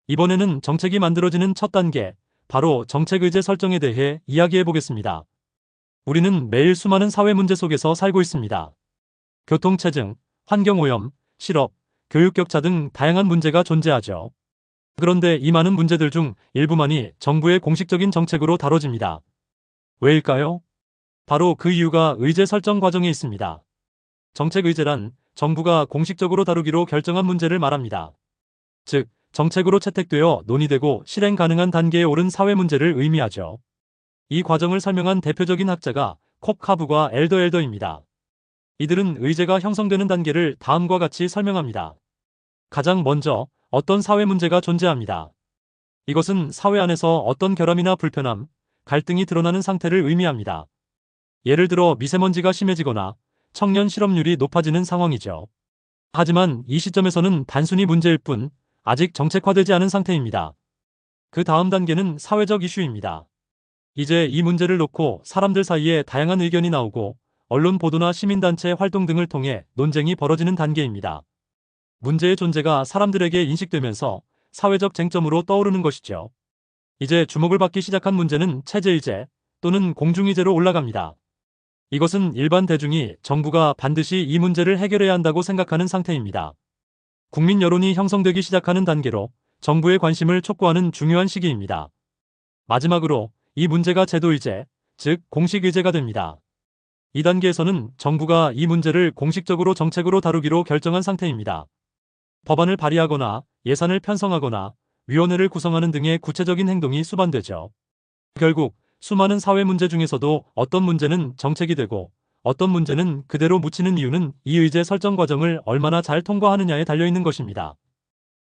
이번에는 정책이 만들어지는 첫 단계, 바로 정책 의제 설정에 대해 이야기해 보겠습니다. 우리는 매일 수많은 사회 문제 속에서 살고 있습니다. 교통체증, 환경오염, 실업, 교육격차 등 다양한 문제가 존재하죠. 그런데 이 많은 문제들 중 일부만이 정부의 공식적인 정책으로 다뤄집니다. 왜일까요? 바로 그 이유가 의제 설정 과정에 있습니다. 정책 의제란 정부가 공식적으로 다루기로 결정한 문제를 말합니다. 즉, 정책으로 채택되어 논의되고 실행 가능한 단계에 오른 사회 문제를 의미하죠. 이 과정을 설명한 대표적인 학자가 콥카브과 엘더입니다. 이들은 의제가 형성되는 단계를 다음과 같이 설명합니다. 가장 먼저 어떤 사회 문제가 존재합니다. 이것은 사회 안에서 어떤 결함이나 불편함, 갈등이 드러나는 상태를 의미합니다. 예를 들어 미세먼지가 심해지거나 청년 실업률이 높아지는 상황이죠. 하지만 이 시점에서는 단순히 문제일 뿐 아직 정책화되지 않은 상태입니다. 그 다음 단계는 사회적 이슈입니다. 이제 이 문제를 놓고 사람들 사이에 다양한 의견이 나오고 언론 보도나 시민단체 활동 등을 통해 논쟁이 벌어지는 단계입니다. 문제의 존재가 사람들에게 인식되면서 사회적 쟁점으로 떠오르는 것이죠. 이제 주목을 받기 시작한 문제는 체제의제 또는 공중의제로 올라갑니다. 이것은 일반 대중이 정부가 반드시 이 문제를 해결해야 한다고 생각하는 상태입니다. 국민 여론이 형성되기 시작하는 단계로 정부의 관심을 촉구하는 중요한 시기입니다. 마지막으로 이 문제가 제도의제, 즉 공식의제가 됩니다. 이 단계에서는 정부가 이 문제를 공식적으로 정책으로 다루기로 결정한 상태입니다. 법안을 발의하거나 예산을 편성하거나 위원회를 구성하는 등의 구체적인 행동이 수반되죠. 결국 수많은 사회 문제 중에서도 어떤 문제는 정책이 되고 어떤 문제는 그대로 묻히는 이유는 이 의제 설정 과정을 얼마나 잘 통과하느냐에 달려있는 것입니다.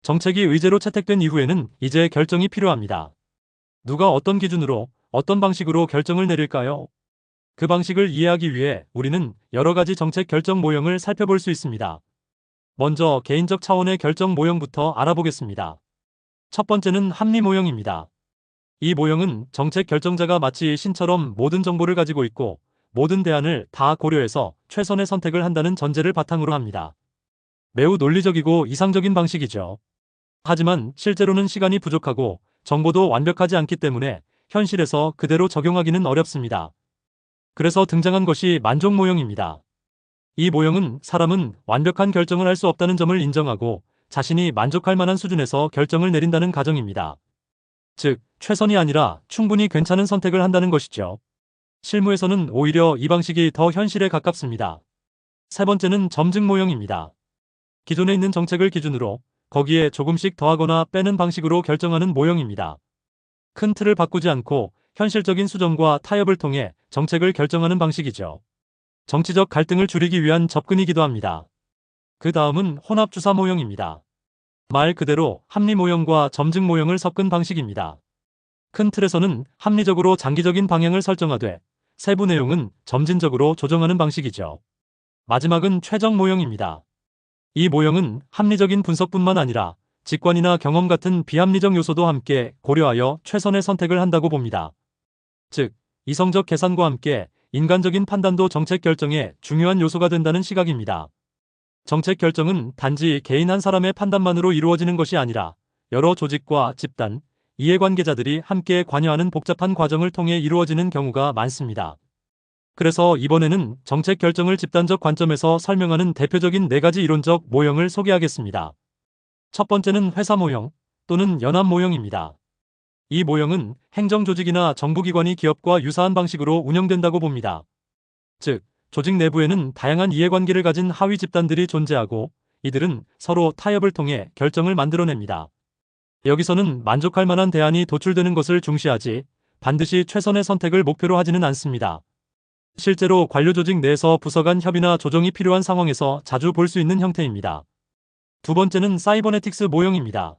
정책이 의제로 채택된 이후에는 이제 결정이 필요합니다. 누가 어떤 기준으로 어떤 방식으로 결정을 내릴까요? 그 방식을 이해하기 위해 우리는 여러 가지 정책 결정 모형을 살펴볼 수 있습니다. 먼저 개인적 차원의 결정 모형부터 알아보겠습니다. 첫 번째는 합리 모형입니다. 이 모형은 정책 결정자가 마치 신처럼 모든 정보를 가지고 있고 모든 대안을 다 고려해서 최선의 선택을 한다는 전제를 바탕으로 합니다. 매우 논리적이고 이상적인 방식이죠. 하지만 실제로는 시간이 부족하고 정보도 완벽하지 않기 때문에 현실에서 그대로 적용하기는 어렵습니다. 그래서 등장한 것이 만족 모형입니다. 이 모형은 사람은 완벽한 결정을 할 수 없다는 점을 인정하고 자신이 만족할 만한 수준에서 결정을 내린다는 가정입니다. 즉, 최선이 아니라 충분히 괜찮은 선택을 한다는 것이죠. 실무에서는 오히려 이 방식이 더 현실에 가깝습니다. 세 번째는 점증 모형입니다. 기존에 있는 정책을 기준으로 거기에 조금씩 더하거나 빼는 방식으로 결정하는 모형입니다. 큰 틀을 바꾸지 않고 현실적인 수정과 타협을 통해 정책을 결정하는 방식이죠. 정치적 갈등을 줄이기 위한 접근이기도 합니다. 그 다음은 혼합주사 모형입니다. 말 그대로 합리 모형과 점증 모형을 섞은 방식입니다. 큰 틀에서는 합리적으로 장기적인 방향을 설정하되 세부 내용은 점진적으로 조정하는 방식이죠. 마지막은 최적 모형입니다. 이 모형은 합리적인 분석뿐만 아니라 직관이나 경험 같은 비합리적 요소도 함께 고려하여 최선의 선택을 한다고 봅니다. 즉, 이성적 계산과 함께 인간적인 판단도 정책 결정의 중요한 요소가 된다는 시각입니다. 정책 결정은 단지 개인 한 사람의 판단만으로 이루어지는 것이 아니라 여러 조직과 집단, 이해관계자들이 함께 관여하는 복잡한 과정을 통해 이루어지는 경우가 많습니다. 그래서 이번에는 정책 결정을 집단적 관점에서 설명하는 대표적인 4가지 이론적 모형을 소개하겠습니다. 첫 번째는 회사 모형 또는 연합 모형입니다. 이 모형은 행정조직이나 정부기관이 기업과 유사한 방식으로 운영된다고 봅니다. 즉, 조직 내부에는 다양한 이해관계를 가진 하위 집단들이 존재하고 이들은 서로 타협을 통해 결정을 만들어냅니다. 여기서는 만족할 만한 대안이 도출되는 것을 중시하지 반드시 최선의 선택을 목표로 하지는 않습니다. 실제로 관료 조직 내에서 부서 간 협의나 조정이 필요한 상황에서 자주 볼 수 있는 형태입니다. 두 번째는 사이버네틱스 모형입니다.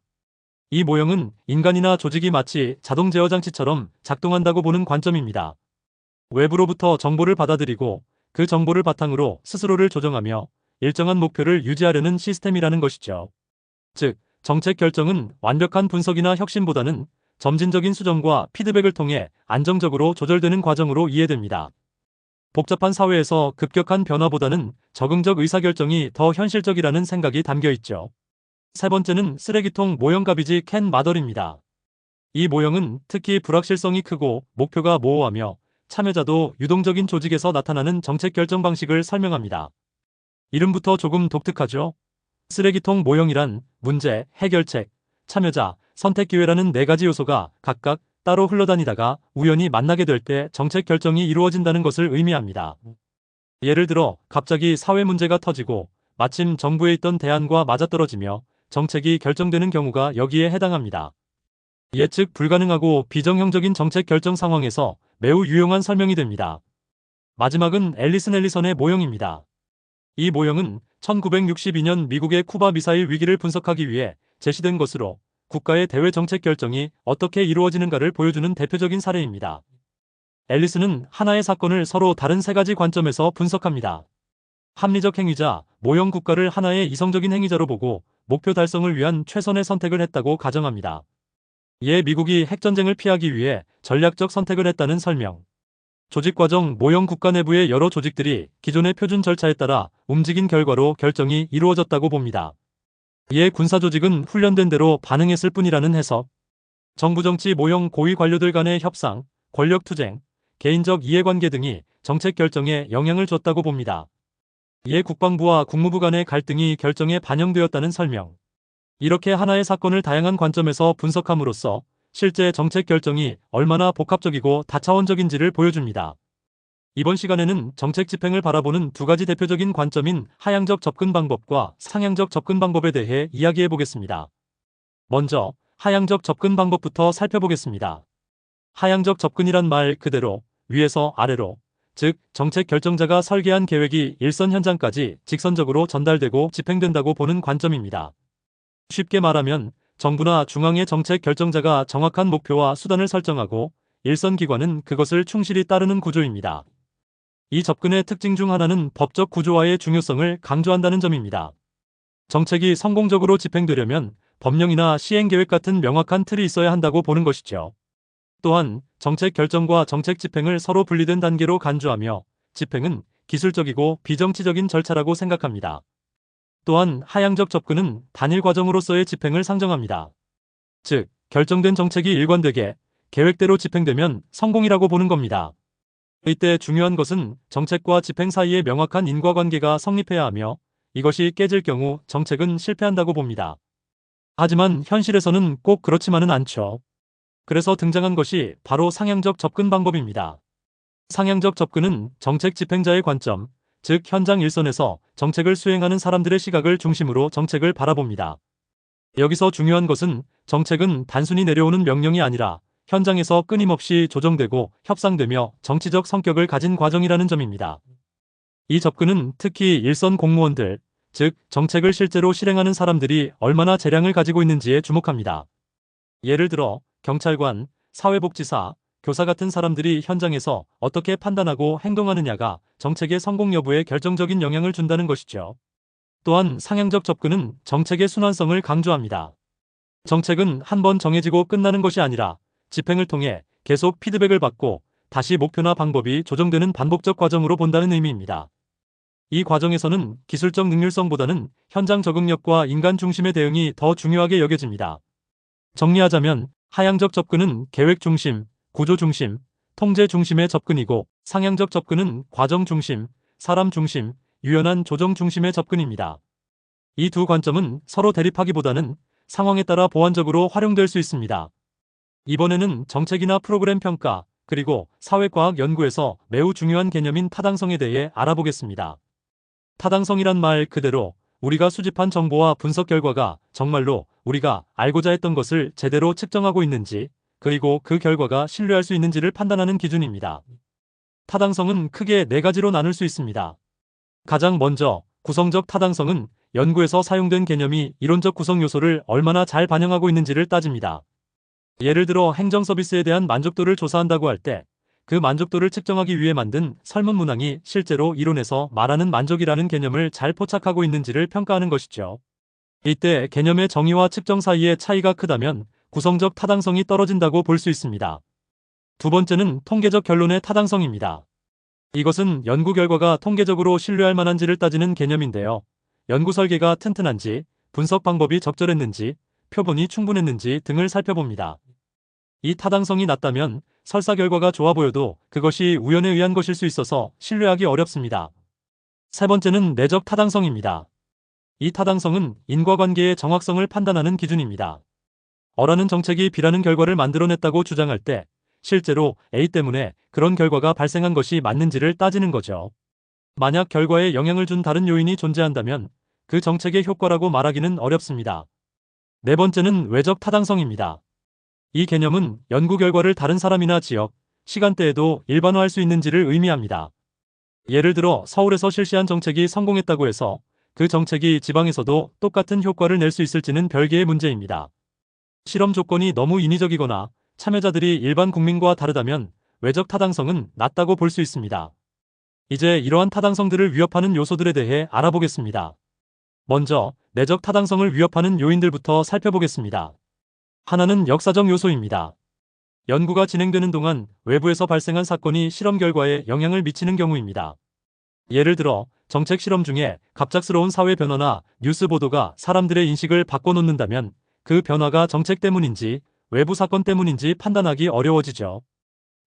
이 모형은 인간이나 조직이 마치 자동 제어 장치처럼 작동한다고 보는 관점입니다. 외부로부터 정보를 받아들이고 그 정보를 바탕으로 스스로를 조정하며 일정한 목표를 유지하려는 시스템이라는 것이죠. 즉, 정책 결정은 완벽한 분석이나 혁신보다는 점진적인 수정과 피드백을 통해 안정적으로 조절되는 과정으로 이해됩니다. 복잡한 사회에서 급격한 변화보다는 적응적 의사결정이 더 현실적이라는 생각이 담겨 있죠. 세 번째는 쓰레기통 모형 가비지 캔 마덜입니다. 이 모형은 특히 불확실성이 크고 목표가 모호하며 참여자도 유동적인 조직에서 나타나는 정책 결정 방식을 설명합니다. 이름부터 조금 독특하죠? 쓰레기통 모형이란 문제, 해결책, 참여자, 선택 기회라는 4가지 요소가 각각 따로 흘러다니다가 우연히 만나게 될 때 정책 결정이 이루어진다는 것을 의미합니다. 예를 들어 갑자기 사회 문제가 터지고 마침 정부에 있던 대안과 맞아떨어지며 정책이 결정되는 경우가 여기에 해당합니다. 예측 불가능하고 비정형적인 정책 결정 상황에서 매우 유용한 설명이 됩니다. 마지막은 앨리슨 앨리선의 모형입니다. 이 모형은 1962년 미국의 쿠바 미사일 위기를 분석하기 위해 제시된 것으로 국가의 대외 정책 결정이 어떻게 이루어지는가를 보여주는 대표적인 사례입니다. 앨리슨은 하나의 사건을 서로 다른 3가지 관점에서 분석합니다. 합리적 행위자, 모형 국가를 하나의 이성적인 행위자로 보고 목표 달성을 위한 최선의 선택을 했다고 가정합니다. 이에 미국이 핵전쟁을 피하기 위해 전략적 선택을 했다는 설명. 조직과정 모형 국가 내부의 여러 조직들이 기존의 표준 절차에 따라 움직인 결과로 결정이 이루어졌다고 봅니다. 이에 군사조직은 훈련된 대로 반응했을 뿐이라는 해석. 정부정치 모형 고위 관료들 간의 협상, 권력투쟁, 개인적 이해관계 등이 정책 결정에 영향을 줬다고 봅니다. 이에 국방부와 국무부 간의 갈등이 결정에 반영되었다는 설명. 이렇게 하나의 사건을 다양한 관점에서 분석함으로써 실제 정책 결정이 얼마나 복합적이고 다차원적인지를 보여줍니다. 이번 시간에는 정책 집행을 바라보는 2가지 대표적인 관점인 하향적 접근 방법과 상향적 접근 방법에 대해 이야기해 보겠습니다. 먼저 하향적 접근 방법부터 살펴보겠습니다. 하향적 접근이란 말 그대로 위에서 아래로, 즉 정책 결정자가 설계한 계획이 일선 현장까지 직선적으로 전달되고 집행된다고 보는 관점입니다. 쉽게 말하면 정부나 중앙의 정책 결정자가 정확한 목표와 수단을 설정하고 일선 기관은 그것을 충실히 따르는 구조입니다. 이 접근의 특징 중 하나는 법적 구조화의 중요성을 강조한다는 점입니다. 정책이 성공적으로 집행되려면 법령이나 시행계획 같은 명확한 틀이 있어야 한다고 보는 것이죠. 또한 정책 결정과 정책 집행을 서로 분리된 단계로 간주하며 집행은 기술적이고 비정치적인 절차라고 생각합니다. 또한 하향적 접근은 단일 과정으로서의 집행을 상정합니다. 즉, 결정된 정책이 일관되게 계획대로 집행되면 성공이라고 보는 겁니다. 이때 중요한 것은 정책과 집행 사이에 명확한 인과관계가 성립해야 하며 이것이 깨질 경우 정책은 실패한다고 봅니다. 하지만 현실에서는 꼭 그렇지만은 않죠. 그래서 등장한 것이 바로 상향적 접근 방법입니다. 상향적 접근은 정책 집행자의 관점, 즉 현장 일선에서 정책을 수행하는 사람들의 시각을 중심으로 정책을 바라봅니다. 여기서 중요한 것은 정책은 단순히 내려오는 명령이 아니라 현장에서 끊임없이 조정되고 협상되며 정치적 성격을 가진 과정이라는 점입니다. 이 접근은 특히 일선 공무원들, 즉 정책을 실제로 실행하는 사람들이 얼마나 재량을 가지고 있는지에 주목합니다. 예를 들어 경찰관, 사회복지사, 교사 같은 사람들이 현장에서 어떻게 판단하고 행동하느냐가 정책의 성공 여부에 결정적인 영향을 준다는 것이죠. 또한 상향적 접근은 정책의 순환성을 강조합니다. 정책은 한 번 정해지고 끝나는 것이 아니라 집행을 통해 계속 피드백을 받고 다시 목표나 방법이 조정되는 반복적 과정으로 본다는 의미입니다. 이 과정에서는 기술적 능률성보다는 현장 적응력과 인간 중심의 대응이 더 중요하게 여겨집니다. 정리하자면 하향적 접근은 계획 중심, 구조 중심, 통제 중심의 접근이고 상향적 접근은 과정 중심, 사람 중심, 유연한 조정 중심의 접근입니다. 이 두 관점은 서로 대립하기보다는 상황에 따라 보완적으로 활용될 수 있습니다. 이번에는 정책이나 프로그램 평가, 그리고 사회과학 연구에서 매우 중요한 개념인 타당성에 대해 알아보겠습니다. 타당성이란 말 그대로 우리가 수집한 정보와 분석 결과가 정말로 우리가 알고자 했던 것을 제대로 측정하고 있는지, 그리고 그 결과가 신뢰할 수 있는지를 판단하는 기준입니다. 타당성은 크게 네 가지로 나눌 수 있습니다. 가장 먼저 구성적 타당성은 연구에서 사용된 개념이 이론적 구성 요소를 얼마나 잘 반영하고 있는지를 따집니다. 예를 들어 행정 서비스에 대한 만족도를 조사한다고 할 때 그 만족도를 측정하기 위해 만든 설문 문항이 실제로 이론에서 말하는 만족이라는 개념을 잘 포착하고 있는지를 평가하는 것이죠. 이때 개념의 정의와 측정 사이의 차이가 크다면 구성적 타당성이 떨어진다고 볼 수 있습니다. 두 번째는 통계적 결론의 타당성입니다. 이것은 연구 결과가 통계적으로 신뢰할 만한지를 따지는 개념인데요. 연구 설계가 튼튼한지, 분석 방법이 적절했는지, 표본이 충분했는지 등을 살펴봅니다. 이 타당성이 낮다면 설사 결과가 좋아 보여도 그것이 우연에 의한 것일 수 있어서 신뢰하기 어렵습니다. 세 번째는 내적 타당성입니다. 이 타당성은 인과관계의 정확성을 판단하는 기준입니다. 어라는 정책이 B라는 결과를 만들어냈다고 주장할 때 실제로 A 때문에 그런 결과가 발생한 것이 맞는지를 따지는 거죠. 만약 결과에 영향을 준 다른 요인이 존재한다면 그 정책의 효과라고 말하기는 어렵습니다. 네 번째는 외적 타당성입니다. 이 개념은 연구 결과를 다른 사람이나 지역, 시간대에도 일반화할 수 있는지를 의미합니다. 예를 들어 서울에서 실시한 정책이 성공했다고 해서 그 정책이 지방에서도 똑같은 효과를 낼 수 있을지는 별개의 문제입니다. 실험 조건이 너무 인위적이거나 참여자들이 일반 국민과 다르다면 외적 타당성은 낮다고 볼 수 있습니다. 이제 이러한 타당성들을 위협하는 요소들에 대해 알아보겠습니다. 먼저 내적 타당성을 위협하는 요인들부터 살펴보겠습니다. 하나는 역사적 요소입니다. 연구가 진행되는 동안 외부에서 발생한 사건이 실험 결과에 영향을 미치는 경우입니다. 예를 들어 정책 실험 중에 갑작스러운 사회 변화나 뉴스 보도가 사람들의 인식을 바꿔놓는다면 그 변화가 정책 때문인지 외부 사건 때문인지 판단하기 어려워지죠.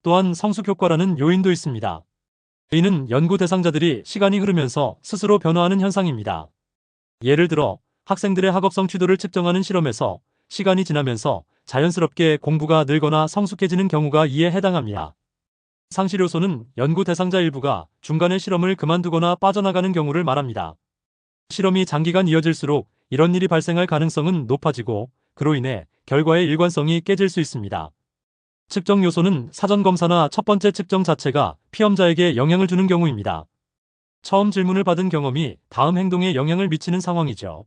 또한 성숙 효과라는 요인도 있습니다. 이는 연구 대상자들이 시간이 흐르면서 스스로 변화하는 현상입니다. 예를 들어 학생들의 학업성 취도를 측정하는 실험에서 시간이 지나면서 자연스럽게 공부가 늘거나 성숙해지는 경우가 이에 해당합니다. 상실 요소는 연구 대상자 일부가 중간에 실험을 그만두거나 빠져나가는 경우를 말합니다. 실험이 장기간 이어질수록 이런 일이 발생할 가능성은 높아지고 그로 인해 결과의 일관성이 깨질 수 있습니다. 측정 요소는 사전 검사나 첫 번째 측정 자체가 피험자에게 영향을 주는 경우입니다. 처음 질문을 받은 경험이 다음 행동에 영향을 미치는 상황이죠.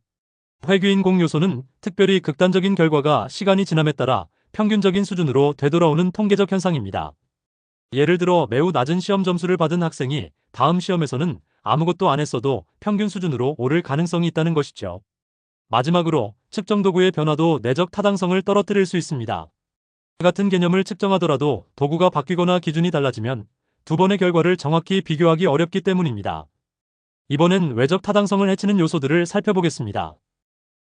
회귀인공 요소는 특별히 극단적인 결과가 시간이 지남에 따라 평균적인 수준으로 되돌아오는 통계적 현상입니다. 예를 들어 매우 낮은 시험 점수를 받은 학생이 다음 시험에서는 아무것도 안 했어도 평균 수준으로 오를 가능성이 있다는 것이죠. 마지막으로 측정 도구의 변화도 내적 타당성을 떨어뜨릴 수 있습니다. 같은 개념을 측정하더라도 도구가 바뀌거나 기준이 달라지면 두 번의 결과를 정확히 비교하기 어렵기 때문입니다. 이번엔 외적 타당성을 해치는 요소들을 살펴보겠습니다.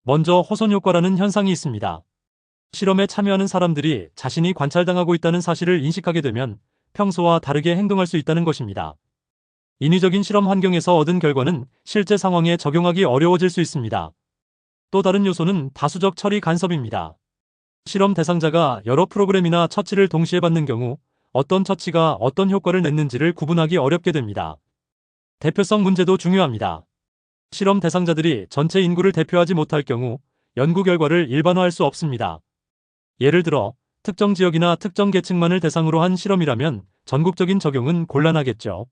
먼저 호손 효과라는 현상이 있습니다. 실험에 참여하는 사람들이 자신이 관찰당하고 있다는 사실을 인식하게 되면 평소와 다르게 행동할 수 있다는 것입니다. 인위적인 실험 환경에서 얻은 결과는 실제 상황에 적용하기 어려워질 수 있습니다. 또 다른 요소는 다수적 처리 간섭입니다. 실험 대상자가 여러 프로그램이나 처치를 동시에 받는 경우 어떤 처치가 어떤 효과를 냈는지를 구분하기 어렵게 됩니다. 대표성 문제도 중요합니다. 실험 대상자들이 전체 인구를 대표하지 못할 경우 연구 결과를 일반화할 수 없습니다. 예를 들어 특정 지역이나 특정 계층만을 대상으로 한 실험이라면 전국적인 적용은 곤란하겠죠.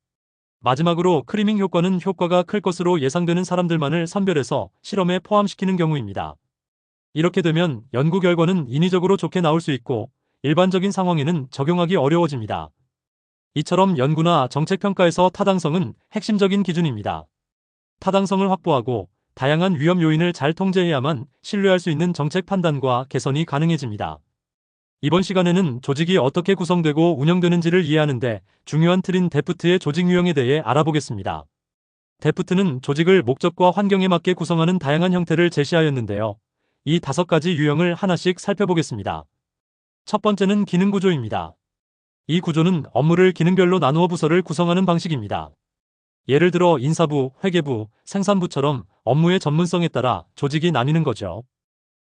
마지막으로 크리밍 효과는 효과가 클 것으로 예상되는 사람들만을 선별해서 실험에 포함시키는 경우입니다. 이렇게 되면 연구 결과는 인위적으로 좋게 나올 수 있고 일반적인 상황에는 적용하기 어려워집니다. 이처럼 연구나 정책 평가에서 타당성은 핵심적인 기준입니다. 타당성을 확보하고 다양한 위험 요인을 잘 통제해야만 신뢰할 수 있는 정책 판단과 개선이 가능해집니다. 이번 시간에는 조직이 어떻게 구성되고 운영되는지를 이해하는데 중요한 틀인 데프트의 조직 유형에 대해 알아보겠습니다. 데프트는 조직을 목적과 환경에 맞게 구성하는 다양한 형태를 제시하였는데요. 이 5가지 유형을 하나씩 살펴보겠습니다. 첫 번째는 기능 구조입니다. 이 구조는 업무를 기능별로 나누어 부서를 구성하는 방식입니다. 예를 들어 인사부, 회계부, 생산부처럼 업무의 전문성에 따라 조직이 나뉘는 거죠.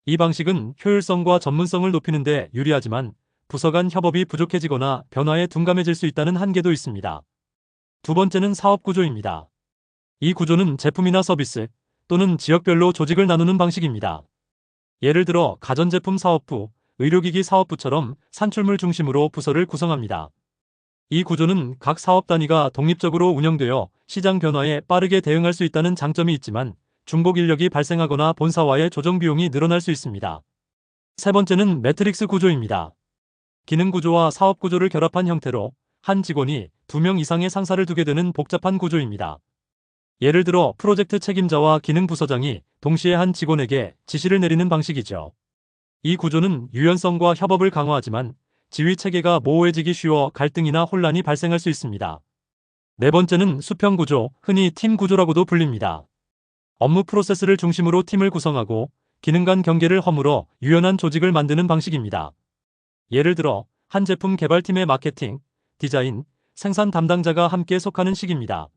이 방식은 효율성과 전문성을 높이는 데 유리하지만 부서 간 협업이 부족해지거나 변화에 둔감해질 수 있다는 한계도 있습니다. 두 번째는 사업 구조입니다. 이 구조는 제품이나 서비스 또는 지역별로 조직을 나누는 방식입니다. 예를 들어 가전제품 사업부, 의료기기 사업부처럼 산출물 중심으로 부서를 구성합니다. 이 구조는 각 사업 단위가 독립적으로 운영되어 시장 변화에 빠르게 대응할 수 있다는 장점이 있지만 중복 인력이 발생하거나 본사와의 조정 비용이 늘어날 수 있습니다. 세 번째는 매트릭스 구조입니다. 기능 구조와 사업 구조를 결합한 형태로 한 직원이 2명 이상의 상사를 두게 되는 복잡한 구조입니다. 예를 들어 프로젝트 책임자와 기능 부서장이 동시에 한 직원에게 지시를 내리는 방식이죠. 이 구조는 유연성과 협업을 강화하지만 지휘 체계가 모호해지기 쉬워 갈등이나 혼란이 발생할 수 있습니다. 네 번째는 수평 구조, 흔히 팀 구조라고도 불립니다. 업무 프로세스를 중심으로 팀을 구성하고 기능 간 경계를 허물어 유연한 조직을 만드는 방식입니다. 예를 들어 한 제품 개발팀의 마케팅, 디자인, 생산 담당자가 함께 속하는 식입니다.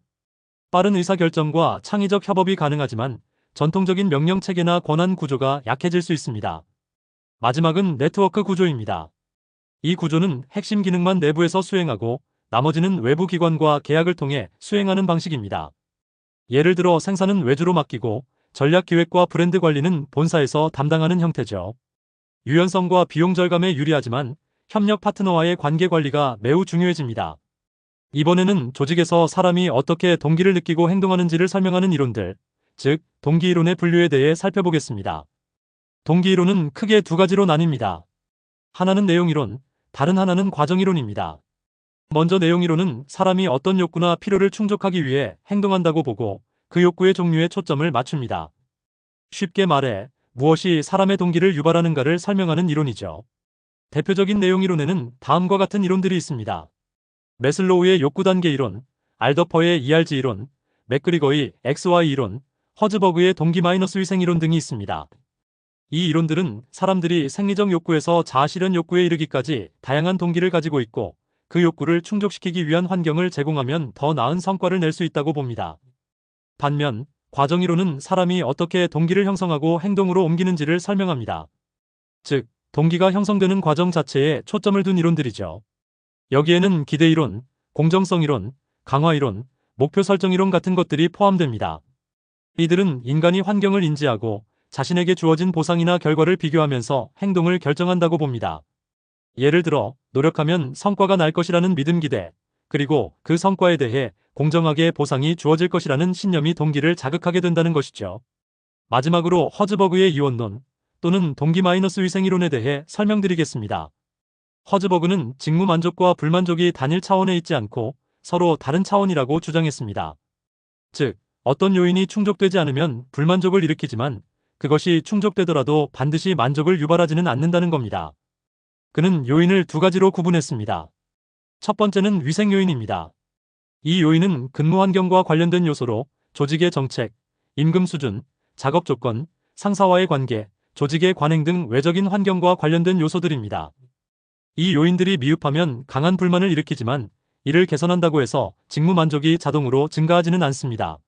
빠른 의사결정과 창의적 협업이 가능하지만 전통적인 명령 체계나 권한 구조가 약해질 수 있습니다. 마지막은 네트워크 구조입니다. 이 구조는 핵심 기능만 내부에서 수행하고 나머지는 외부 기관과 계약을 통해 수행하는 방식입니다. 예를 들어 생산은 외주로 맡기고 전략 기획과 브랜드 관리는 본사에서 담당하는 형태죠. 유연성과 비용 절감에 유리하지만 협력 파트너와의 관계 관리가 매우 중요해집니다. 이번에는 조직에서 사람이 어떻게 동기를 느끼고 행동하는지를 설명하는 이론들, 즉 동기이론의 분류에 대해 살펴보겠습니다. 동기이론은 크게 2가지로 나뉩니다. 하나는 내용이론, 다른 하나는 과정이론입니다. 먼저 내용이론은 사람이 어떤 욕구나 필요를 충족하기 위해 행동한다고 보고 그 욕구의 종류에 초점을 맞춥니다. 쉽게 말해 무엇이 사람의 동기를 유발하는가를 설명하는 이론이죠. 대표적인 내용이론에는 다음과 같은 이론들이 있습니다. 매슬로우의 욕구 단계 이론, 알더퍼의 ERG 이론, 맥그리거의 XY 이론, 허즈버그의 동기-위생 이론 등이 있습니다. 이 이론들은 사람들이 생리적 욕구에서 자아실현 욕구에 이르기까지 다양한 동기를 가지고 있고 그 욕구를 충족시키기 위한 환경을 제공하면 더 나은 성과를 낼 수 있다고 봅니다. 반면 과정이론은 사람이 어떻게 동기를 형성하고 행동으로 옮기는지를 설명합니다. 즉, 동기가 형성되는 과정 자체에 초점을 둔 이론들이죠. 여기에는 기대이론, 공정성이론, 강화이론, 목표 설정이론 같은 것들이 포함됩니다. 이들은 인간이 환경을 인지하고 자신에게 주어진 보상이나 결과를 비교하면서 행동을 결정한다고 봅니다. 예를 들어 노력하면 성과가 날 것이라는 믿음 기대, 그리고 그 성과에 대해 공정하게 보상이 주어질 것이라는 신념이 동기를 자극하게 된다는 것이죠. 마지막으로 허즈버그의 이원론 또는 동기-위생 이론에 대해 설명드리겠습니다. 허즈버그는 직무 만족과 불만족이 단일 차원에 있지 않고 서로 다른 차원이라고 주장했습니다. 즉, 어떤 요인이 충족되지 않으면 불만족을 일으키지만 그것이 충족되더라도 반드시 만족을 유발하지는 않는다는 겁니다. 그는 요인을 2가지로 구분했습니다. 첫 번째는 위생 요인입니다. 이 요인은 근무 환경과 관련된 요소로 조직의 정책, 임금 수준, 작업 조건, 상사와의 관계, 조직의 관행 등 외적인 환경과 관련된 요소들입니다. 이 요인들이 미흡하면 강한 불만을 일으키지만 이를 개선한다고 해서 직무 만족이 자동으로 증가하지는 않습니다.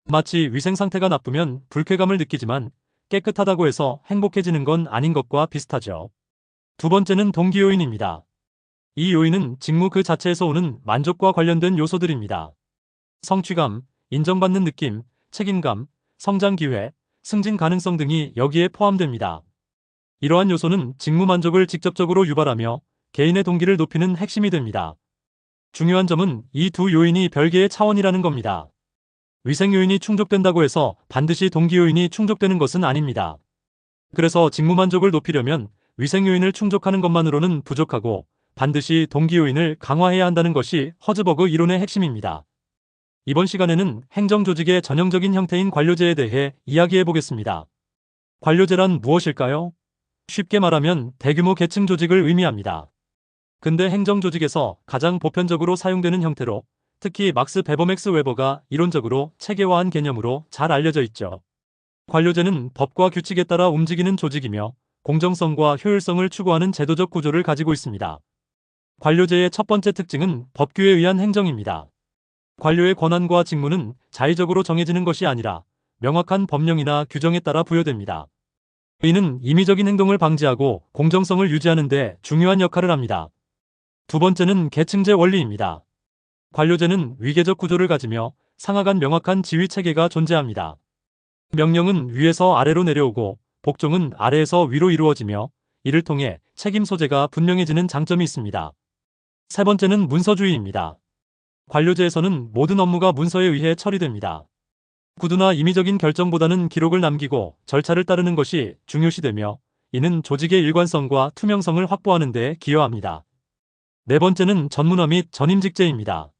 마치 위생 상태가 나쁘면 불쾌감을 느끼지만 깨끗하다고 해서 행복해지는 건 아닌 것과 비슷하죠. 두 번째는 동기 요인입니다. 이 요인은 직무 그 자체에서 오는 만족과 관련된 요소들입니다. 성취감, 인정받는 느낌, 책임감, 성장 기회, 승진 가능성 등이 여기에 포함됩니다. 이러한 요소는 직무 만족을 직접적으로 유발하며 개인의 동기를 높이는 핵심이 됩니다. 중요한 점은 이 두 요인이 별개의 차원이라는 겁니다. 위생 요인이 충족된다고 해서 반드시 동기 요인이 충족되는 것은 아닙니다. 그래서 직무 만족을 높이려면 위생 요인을 충족하는 것만으로는 부족하고 반드시 동기 요인을 강화해야 한다는 것이 허즈버그 이론의 핵심입니다. 이번 시간에는 행정조직의 전형적인 형태인 관료제에 대해 이야기해 보겠습니다. 관료제란 무엇일까요? 쉽게 말하면 대규모 계층 조직을 의미합니다. 근대 행정조직에서 가장 보편적으로 사용되는 형태로 특히 막스 베버맥스 웨버가 이론적으로 체계화한 개념으로 잘 알려져 있죠. 관료제는 법과 규칙에 따라 움직이는 조직이며 공정성과 효율성을 추구하는 제도적 구조를 가지고 있습니다. 관료제의 첫 번째 특징은 법규에 의한 행정입니다. 관료의 권한과 직무는 자의적으로 정해지는 것이 아니라 명확한 법령이나 규정에 따라 부여됩니다. 이는 임의적인 행동을 방지하고 공정성을 유지하는 데 중요한 역할을 합니다. 두 번째는 계층제 원리입니다. 관료제는 위계적 구조를 가지며 상하 간 명확한 지휘 체계가 존재합니다. 명령은 위에서 아래로 내려오고 복종은 아래에서 위로 이루어지며 이를 통해 책임 소재가 분명해지는 장점이 있습니다. 세 번째는 문서주의입니다. 관료제에서는 모든 업무가 문서에 의해 처리됩니다. 구두나 임의적인 결정보다는 기록을 남기고 절차를 따르는 것이 중요시되며 이는 조직의 일관성과 투명성을 확보하는 데 기여합니다. 네 번째는 전문화 및 전임직제입니다.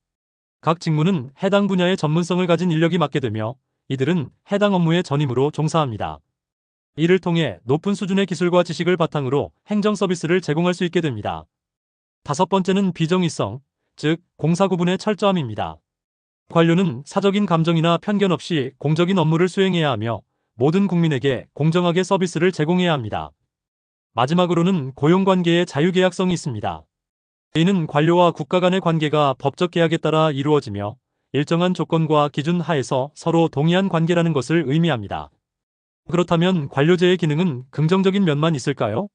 각 직무는 해당 분야의 전문성을 가진 인력이 맡게 되며 이들은 해당 업무의 전임으로 종사합니다. 이를 통해 높은 수준의 기술과 지식을 바탕으로 행정 서비스를 제공할 수 있게 됩니다. 다섯 번째는 비정의성, 즉 공사 구분의 철저함입니다. 관료는 사적인 감정이나 편견 없이 공적인 업무를 수행해야 하며 모든 국민에게 공정하게 서비스를 제공해야 합니다. 마지막으로는 고용관계의 자유계약성이 있습니다. 이는 관료와 국가 간의 관계가 법적 계약에 따라 이루어지며 일정한 조건과 기준 하에서 서로 동의한 관계라는 것을 의미합니다. 그렇다면 관료제의 기능은 긍정적인 면만 있을까요?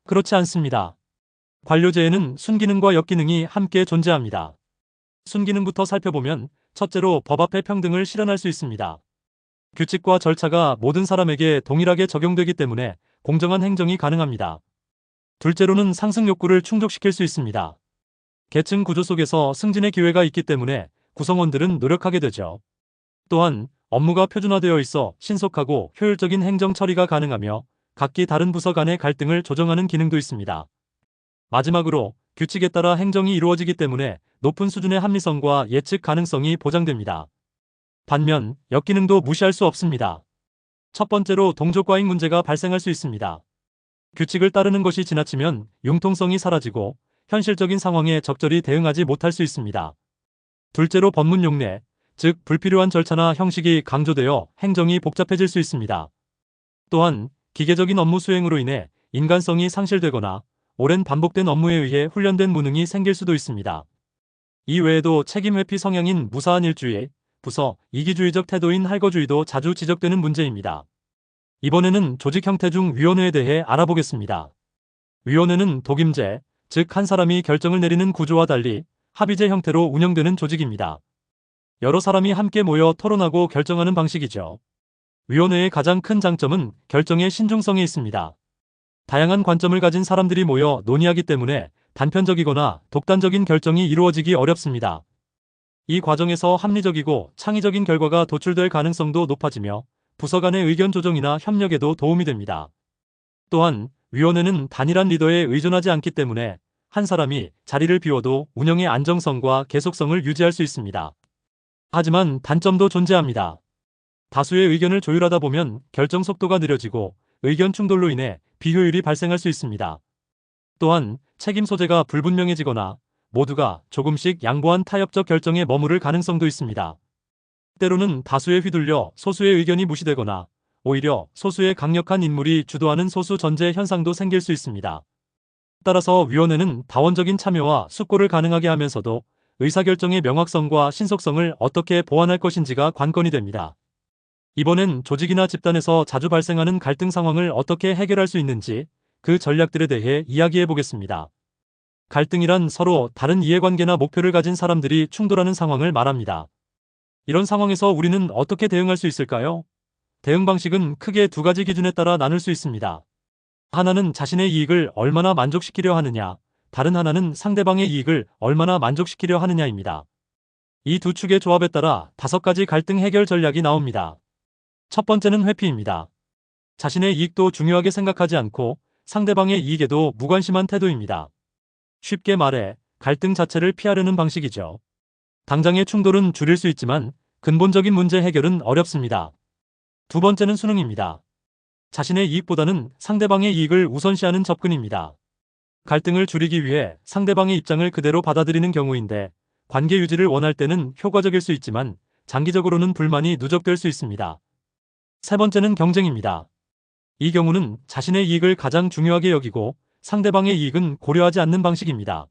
그렇지 않습니다. 관료제에는 순기능과 역기능이 함께 존재합니다. 순기능부터 살펴보면 첫째로 법 앞에 평등을 실현할 수 있습니다. 규칙과 절차가 모든 사람에게 동일하게 적용되기 때문에 공정한 행정이 가능합니다. 둘째로는 상승 욕구를 충족시킬 수 있습니다. 계층 구조 속에서 승진의 기회가 있기 때문에 구성원들은 노력하게 되죠. 또한 업무가 표준화되어 있어 신속하고 효율적인 행정 처리가 가능하며 각기 다른 부서 간의 갈등을 조정하는 기능도 있습니다. 마지막으로 규칙에 따라 행정이 이루어지기 때문에 높은 수준의 합리성과 예측 가능성이 보장됩니다. 반면 역기능도 무시할 수 없습니다. 첫 번째로 동족과잉 문제가 발생할 수 있습니다. 규칙을 따르는 것이 지나치면 융통성이 사라지고 현실적인 상황에 적절히 대응하지 못할 수 있습니다. 둘째로 법문 용례, 즉 불필요한 절차나 형식이 강조되어 행정이 복잡해질 수 있습니다. 또한 기계적인 업무 수행으로 인해 인간성이 상실되거나 오랜 반복된 업무에 의해 훈련된 무능이 생길 수도 있습니다. 이 외에도 책임 회피 성향인 무사한 일주의, 부서, 이기주의적 태도인 할거주의도 자주 지적되는 문제입니다. 이번에는 조직 형태 중 위원회에 대해 알아보겠습니다. 위원회는 독임제, 즉 한 사람이 결정을 내리는 구조와 달리 합의제 형태로 운영되는 조직입니다. 여러 사람이 함께 모여 토론하고 결정하는 방식이죠. 위원회의 가장 큰 장점은 결정의 신중성에 있습니다. 다양한 관점을 가진 사람들이 모여 논의하기 때문에 단편적이거나 독단적인 결정이 이루어지기 어렵습니다. 이 과정에서 합리적이고 창의적인 결과가 도출될 가능성도 높아지며 부서 간의 의견 조정이나 협력에도 도움이 됩니다. 또한 위원회는 단일한 리더에 의존하지 않기 때문에 한 사람이 자리를 비워도 운영의 안정성과 계속성을 유지할 수 있습니다. 하지만 단점도 존재합니다. 다수의 의견을 조율하다 보면 결정 속도가 느려지고 의견 충돌로 인해 비효율이 발생할 수 있습니다. 또한 책임 소재가 불분명해지거나 모두가 조금씩 양보한 타협적 결정에 머무를 가능성도 있습니다. 때로는 다수에 휘둘려 소수의 의견이 무시되거나 오히려 소수의 강력한 인물이 주도하는 소수 전제 현상도 생길 수 있습니다. 따라서 위원회는 다원적인 참여와 숙고를 가능하게 하면서도 의사결정의 명확성과 신속성을 어떻게 보완할 것인지가 관건이 됩니다. 이번엔 조직이나 집단에서 자주 발생하는 갈등 상황을 어떻게 해결할 수 있는지 그 전략들에 대해 이야기해 보겠습니다. 갈등이란 서로 다른 이해관계나 목표를 가진 사람들이 충돌하는 상황을 말합니다. 이런 상황에서 우리는 어떻게 대응할 수 있을까요? 대응 방식은 크게 두 가지 기준에 따라 나눌 수 있습니다. 하나는 자신의 이익을 얼마나 만족시키려 하느냐, 다른 하나는 상대방의 이익을 얼마나 만족시키려 하느냐입니다. 이 두 축의 조합에 따라 5가지 갈등 해결 전략이 나옵니다. 첫 번째는 회피입니다. 자신의 이익도 중요하게 생각하지 않고 상대방의 이익에도 무관심한 태도입니다. 쉽게 말해 갈등 자체를 피하려는 방식이죠. 당장의 충돌은 줄일 수 있지만 근본적인 문제 해결은 어렵습니다. 두 번째는 순응입니다. 자신의 이익보다는 상대방의 이익을 우선시하는 접근입니다. 갈등을 줄이기 위해 상대방의 입장을 그대로 받아들이는 경우인데 관계 유지를 원할 때는 효과적일 수 있지만 장기적으로는 불만이 누적될 수 있습니다. 세 번째는 경쟁입니다. 이 경우는 자신의 이익을 가장 중요하게 여기고 상대방의 이익은 고려하지 않는 방식입니다.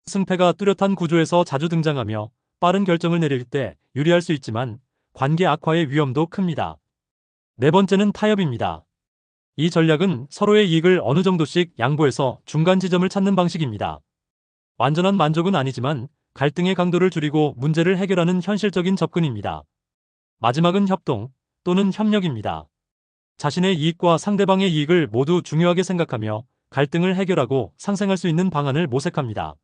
승패가 뚜렷한 구조에서 자주 등장하며 빠른 결정을 내릴 때 유리할 수 있지만 관계 악화의 위험도 큽니다. 네 번째는 타협입니다. 이 전략은 서로의 이익을 어느 정도씩 양보해서 중간 지점을 찾는 방식입니다. 완전한 만족은 아니지만 갈등의 강도를 줄이고 문제를 해결하는 현실적인 접근입니다. 마지막은 협동 또는 협력입니다. 자신의 이익과 상대방의 이익을 모두 중요하게 생각하며 갈등을 해결하고 상생할 수 있는 방안을 모색합니다.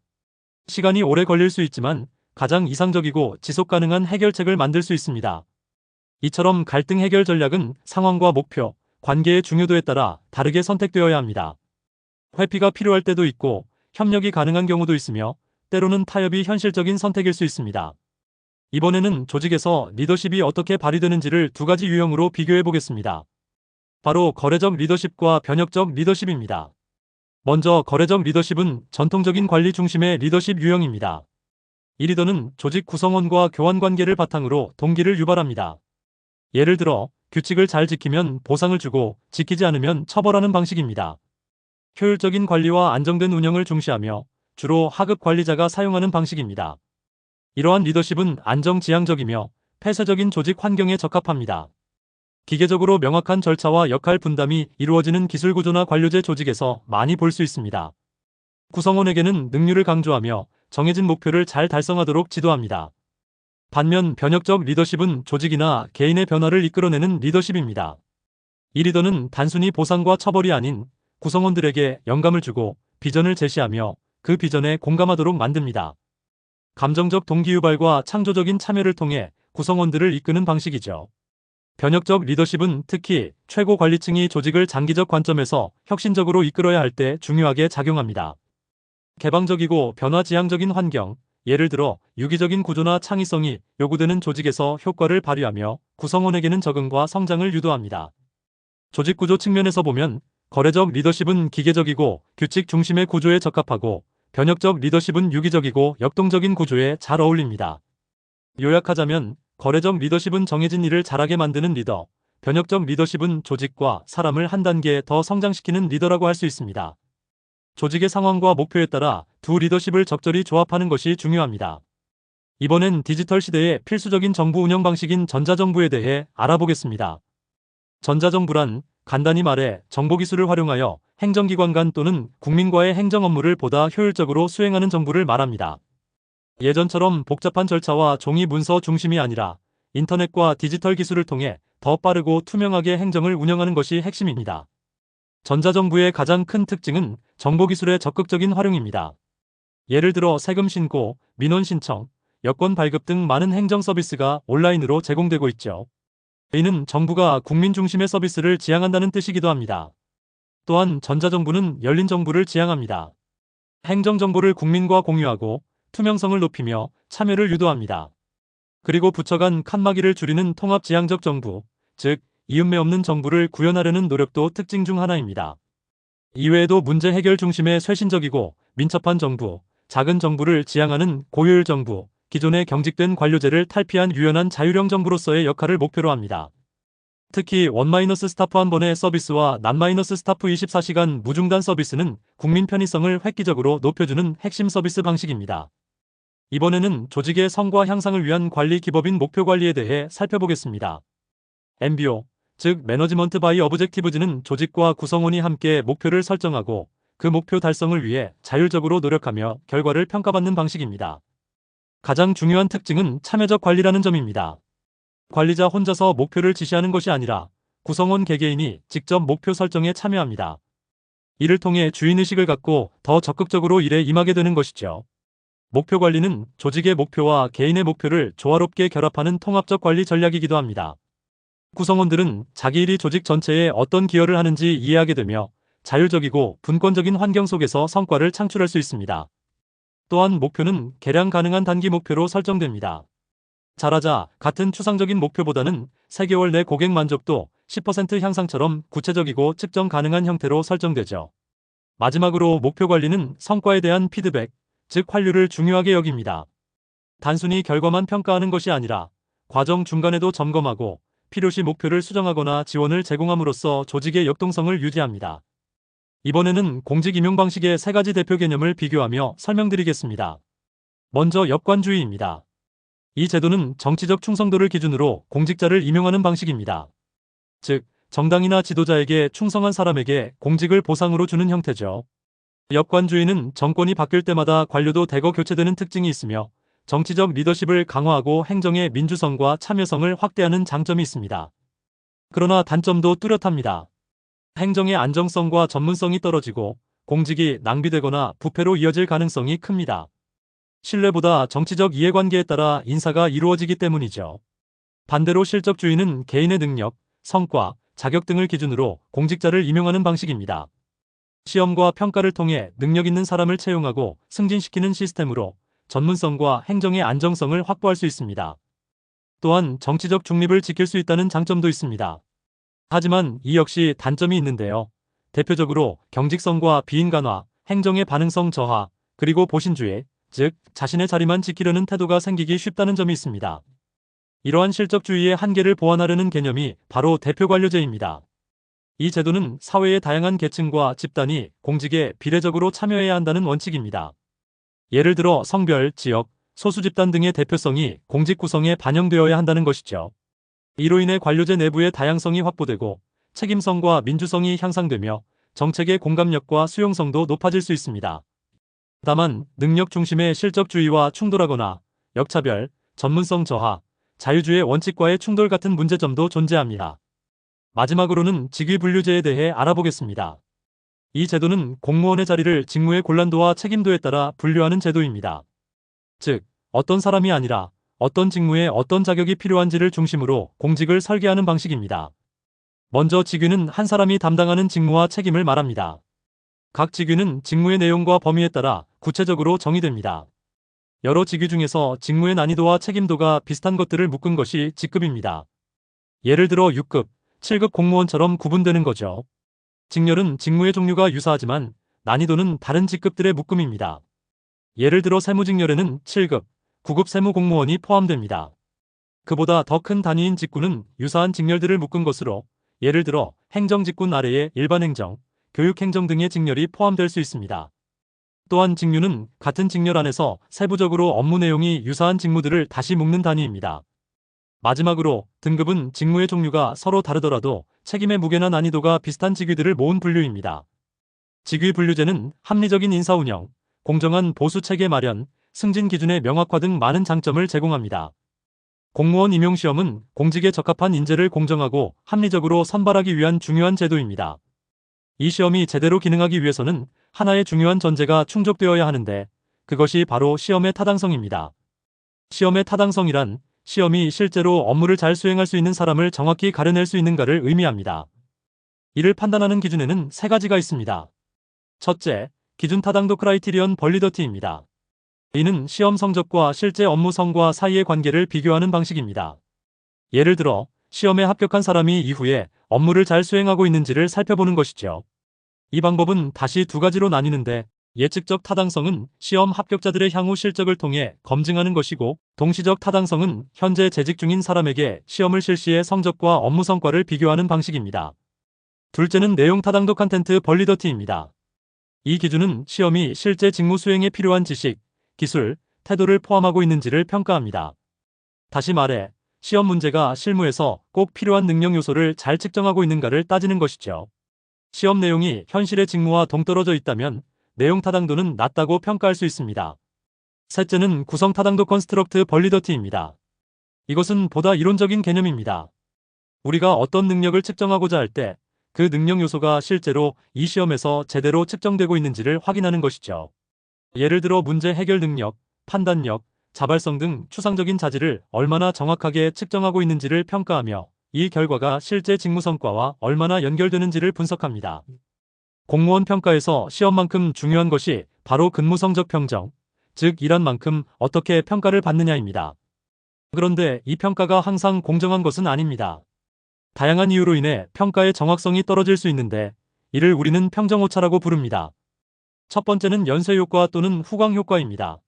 시간이 오래 걸릴 수 있지만 가장 이상적이고 지속 가능한 해결책을 만들 수 있습니다. 이처럼 갈등 해결 전략은 상황과 목표, 관계의 중요도에 따라 다르게 선택되어야 합니다. 회피가 필요할 때도 있고 협력이 가능한 경우도 있으며 때로는 타협이 현실적인 선택일 수 있습니다. 이번에는 조직에서 리더십이 어떻게 발휘되는지를 두 가지 유형으로 비교해 보겠습니다. 바로 거래적 리더십과 변혁적 리더십입니다. 먼저 거래적 리더십은 전통적인 관리 중심의 리더십 유형입니다. 이 리더는 조직 구성원과 교환 관계를 바탕으로 동기를 유발합니다. 예를 들어 규칙을 잘 지키면 보상을 주고 지키지 않으면 처벌하는 방식입니다. 효율적인 관리와 안정된 운영을 중시하며 주로 하급 관리자가 사용하는 방식입니다. 이러한 리더십은 안정지향적이며 폐쇄적인 조직 환경에 적합합니다. 기계적으로 명확한 절차와 역할 분담이 이루어지는 기술 구조나 관료제 조직에서 많이 볼 수 있습니다. 구성원에게는 능률을 강조하며 정해진 목표를 잘 달성하도록 지도합니다. 반면 변혁적 리더십은 조직이나 개인의 변화를 이끌어내는 리더십입니다. 이 리더는 단순히 보상과 처벌이 아닌 구성원들에게 영감을 주고 비전을 제시하며 그 비전에 공감하도록 만듭니다. 감정적 동기유발과 창조적인 참여를 통해 구성원들을 이끄는 방식이죠. 변혁적 리더십은 특히 최고 관리층이 조직을 장기적 관점에서 혁신적으로 이끌어야 할 때 중요하게 작용합니다. 개방적이고 변화지향적인 환경, 예를 들어 유기적인 구조나 창의성이 요구되는 조직에서 효과를 발휘하며 구성원에게는 적응과 성장을 유도합니다. 조직 구조 측면에서 보면 거래적 리더십은 기계적이고 규칙 중심의 구조에 적합하고 변혁적 리더십은 유기적이고 역동적인 구조에 잘 어울립니다. 요약하자면 거래적 리더십은 정해진 일을 잘하게 만드는 리더, 변혁적 리더십은 조직과 사람을 한 단계 더 성장시키는 리더라고 할 수 있습니다. 조직의 상황과 목표에 따라 두 리더십을 적절히 조합하는 것이 중요합니다. 이번엔 디지털 시대의 필수적인 정부 운영 방식인 전자정부에 대해 알아보겠습니다. 전자정부란 간단히 말해 정보기술을 활용하여 행정기관 간 또는 국민과의 행정 업무를 보다 효율적으로 수행하는 정부를 말합니다. 예전처럼 복잡한 절차와 종이 문서 중심이 아니라 인터넷과 디지털 기술을 통해 더 빠르고 투명하게 행정을 운영하는 것이 핵심입니다. 전자정부의 가장 큰 특징은 정보기술의 적극적인 활용입니다. 예를 들어 세금 신고, 민원 신청, 여권 발급 등 많은 행정 서비스가 온라인으로 제공되고 있죠. 이는 정부가 국민 중심의 서비스를 지향한다는 뜻이기도 합니다. 또한 전자정부는 열린 정부를 지향합니다. 행정정보를 국민과 공유하고 투명성을 높이며 참여를 유도합니다. 그리고 부처 간 칸막이를 줄이는 통합지향적 정부, 즉 이음매 없는 정부를 구현하려는 노력도 특징 중 하나입니다. 이외에도 문제 해결 중심의 쇄신적이고 민첩한 정부, 작은 정부를 지향하는 고효율 정부, 기존의 경직된 관료제를 탈피한 유연한 자율형 정부로서의 역할을 목표로 합니다. 특히 원-스타프 한 번의 서비스와 난-스타프 24시간 무중단 서비스는 국민 편의성을 획기적으로 높여주는 핵심 서비스 방식입니다. 이번에는 조직의 성과 향상을 위한 관리 기법인 목표 관리에 대해 살펴보겠습니다. MBO, 즉 매너지먼트 바이 어브젝티브즈는 조직과 구성원이 함께 목표를 설정하고 그 목표 달성을 위해 자율적으로 노력하며 결과를 평가받는 방식입니다. 가장 중요한 특징은 참여적 관리라는 점입니다. 관리자 혼자서 목표를 지시하는 것이 아니라 구성원 개개인이 직접 목표 설정에 참여합니다. 이를 통해 주인의식을 갖고 더 적극적으로 일에 임하게 되는 것이죠. 목표 관리는 조직의 목표와 개인의 목표를 조화롭게 결합하는 통합적 관리 전략이기도 합니다. 구성원들은 자기 일이 조직 전체에 어떤 기여를 하는지 이해하게 되며 자율적이고 분권적인 환경 속에서 성과를 창출할 수 있습니다. 또한 목표는 계량 가능한 단기 목표로 설정됩니다. 잘하자 같은 추상적인 목표보다는 3개월 내 고객 만족도 10% 향상처럼 구체적이고 측정 가능한 형태로 설정되죠. 마지막으로 목표 관리는 성과에 대한 피드백, 즉 환류를 중요하게 여깁니다. 단순히 결과만 평가하는 것이 아니라 과정 중간에도 점검하고 필요시 목표를 수정하거나 지원을 제공함으로써 조직의 역동성을 유지합니다. 이번에는 공직 임용 방식의 3가지 대표 개념을 비교하며 설명드리겠습니다. 먼저 역관주의입니다. 이 제도는 정치적 충성도를 기준으로 공직자를 임용하는 방식입니다. 즉, 정당이나 지도자에게 충성한 사람에게 공직을 보상으로 주는 형태죠. 역관주의는 정권이 바뀔 때마다 관료도 대거 교체되는 특징이 있으며 정치적 리더십을 강화하고 행정의 민주성과 참여성을 확대하는 장점이 있습니다. 그러나 단점도 뚜렷합니다. 행정의 안정성과 전문성이 떨어지고 공직이 낭비되거나 부패로 이어질 가능성이 큽니다. 신뢰보다 정치적 이해관계에 따라 인사가 이루어지기 때문이죠. 반대로 실적주의는 개인의 능력, 성과, 자격 등을 기준으로 공직자를 임용하는 방식입니다. 시험과 평가를 통해 능력 있는 사람을 채용하고 승진시키는 시스템으로 전문성과 행정의 안정성을 확보할 수 있습니다. 또한 정치적 중립을 지킬 수 있다는 장점도 있습니다. 하지만 이 역시 단점이 있는데요. 대표적으로 경직성과 비인간화, 행정의 반응성 저하, 그리고 보신주의, 즉 자신의 자리만 지키려는 태도가 생기기 쉽다는 점이 있습니다. 이러한 실적주의의 한계를 보완하려는 개념이 바로 대표관료제입니다. 이 제도는 사회의 다양한 계층과 집단이 공직에 비례적으로 참여해야 한다는 원칙입니다. 예를 들어 성별, 지역, 소수집단 등의 대표성이 공직 구성에 반영되어야 한다는 것이죠. 이로 인해 관료제 내부의 다양성이 확보되고 책임성과 민주성이 향상되며 정책의 공감력과 수용성도 높아질 수 있습니다. 다만 능력 중심의 실적주의와 충돌하거나 역차별, 전문성 저하, 자유주의 원칙과의 충돌 같은 문제점도 존재합니다. 마지막으로는 직위분류제에 대해 알아보겠습니다. 이 제도는 공무원의 자리를 직무의 곤란도와 책임도에 따라 분류하는 제도입니다. 즉, 어떤 사람이 아니라 어떤 직무에 어떤 자격이 필요한지를 중심으로 공직을 설계하는 방식입니다. 먼저 직위는 한 사람이 담당하는 직무와 책임을 말합니다. 각 직위는 직무의 내용과 범위에 따라 구체적으로 정의됩니다. 여러 직위 중에서 직무의 난이도와 책임도가 비슷한 것들을 묶은 것이 직급입니다. 예를 들어 6급, 7급 공무원처럼 구분되는 거죠. 직렬은 직무의 종류가 유사하지만 난이도는 다른 직급들의 묶음입니다. 예를 들어 세무직렬에는 7급, 9급 세무공무원이 포함됩니다. 그보다 더 큰 단위인 직군은 유사한 직렬들을 묶은 것으로 예를 들어 행정직군 아래에 일반행정, 교육행정 등의 직렬이 포함될 수 있습니다. 또한 직류는 같은 직렬 안에서 세부적으로 업무 내용이 유사한 직무들을 다시 묶는 단위입니다. 마지막으로 등급은 직무의 종류가 서로 다르더라도 책임의 무게나 난이도가 비슷한 직위들을 모은 분류입니다. 직위 분류제는 합리적인 인사 운영, 공정한 보수 체계 마련, 승진 기준의 명확화 등 많은 장점을 제공합니다. 공무원 임용시험은 공직에 적합한 인재를 공정하고 합리적으로 선발하기 위한 중요한 제도입니다. 이 시험이 제대로 기능하기 위해서는 하나의 중요한 전제가 충족되어야 하는데 그것이 바로 시험의 타당성입니다. 시험의 타당성이란 시험이 실제로 업무를 잘 수행할 수 있는 사람을 정확히 가려낼 수 있는가를 의미합니다. 이를 판단하는 기준에는 3가지가 있습니다. 첫째, 기준 타당도 크라이티리언 벌리더티입니다. 이는 시험 성적과 실제 업무 성과 사이의 관계를 비교하는 방식입니다. 예를 들어 시험에 합격한 사람이 이후에 업무를 잘 수행하고 있는지를 살펴보는 것이죠. 이 방법은 다시 2가지로 나뉘는데 예측적 타당성은 시험 합격자들의 향후 실적을 통해 검증하는 것이고, 동시적 타당성은 현재 재직 중인 사람에게 시험을 실시해 성적과 업무 성과를 비교하는 방식입니다. 둘째는 내용 타당도 컨텐트 벌리더티입니다. 이 기준은 시험이 실제 직무 수행에 필요한 지식, 기술, 태도를 포함하고 있는지를 평가합니다. 다시 말해, 시험 문제가 실무에서 꼭 필요한 능력 요소를 잘 측정하고 있는가를 따지는 것이죠. 시험 내용이 현실의 직무와 동떨어져 있다면 내용 타당도는 낮다고 평가할 수 있습니다. 셋째는 구성 타당도 컨스트럭트 벌리더티입니다. 이것은 보다 이론적인 개념입니다. 우리가 어떤 능력을 측정하고자 할 때 그 능력 요소가 실제로 이 시험에서 제대로 측정되고 있는지를 확인하는 것이죠. 예를 들어 문제 해결 능력, 판단력, 자발성 등 추상적인 자질을 얼마나 정확하게 측정하고 있는지를 평가하며 이 결과가 실제 직무 성과와 얼마나 연결되는지를 분석합니다. 공무원 평가에서 시험만큼 중요한 것이 바로 근무 성적 평정, 즉 일한 만큼 어떻게 평가를 받느냐입니다. 그런데 이 평가가 항상 공정한 것은 아닙니다. 다양한 이유로 인해 평가의 정확성이 떨어질 수 있는데 이를 우리는 평정오차라고 부릅니다. 첫 번째는 연쇄 효과 또는 후광 효과입니다.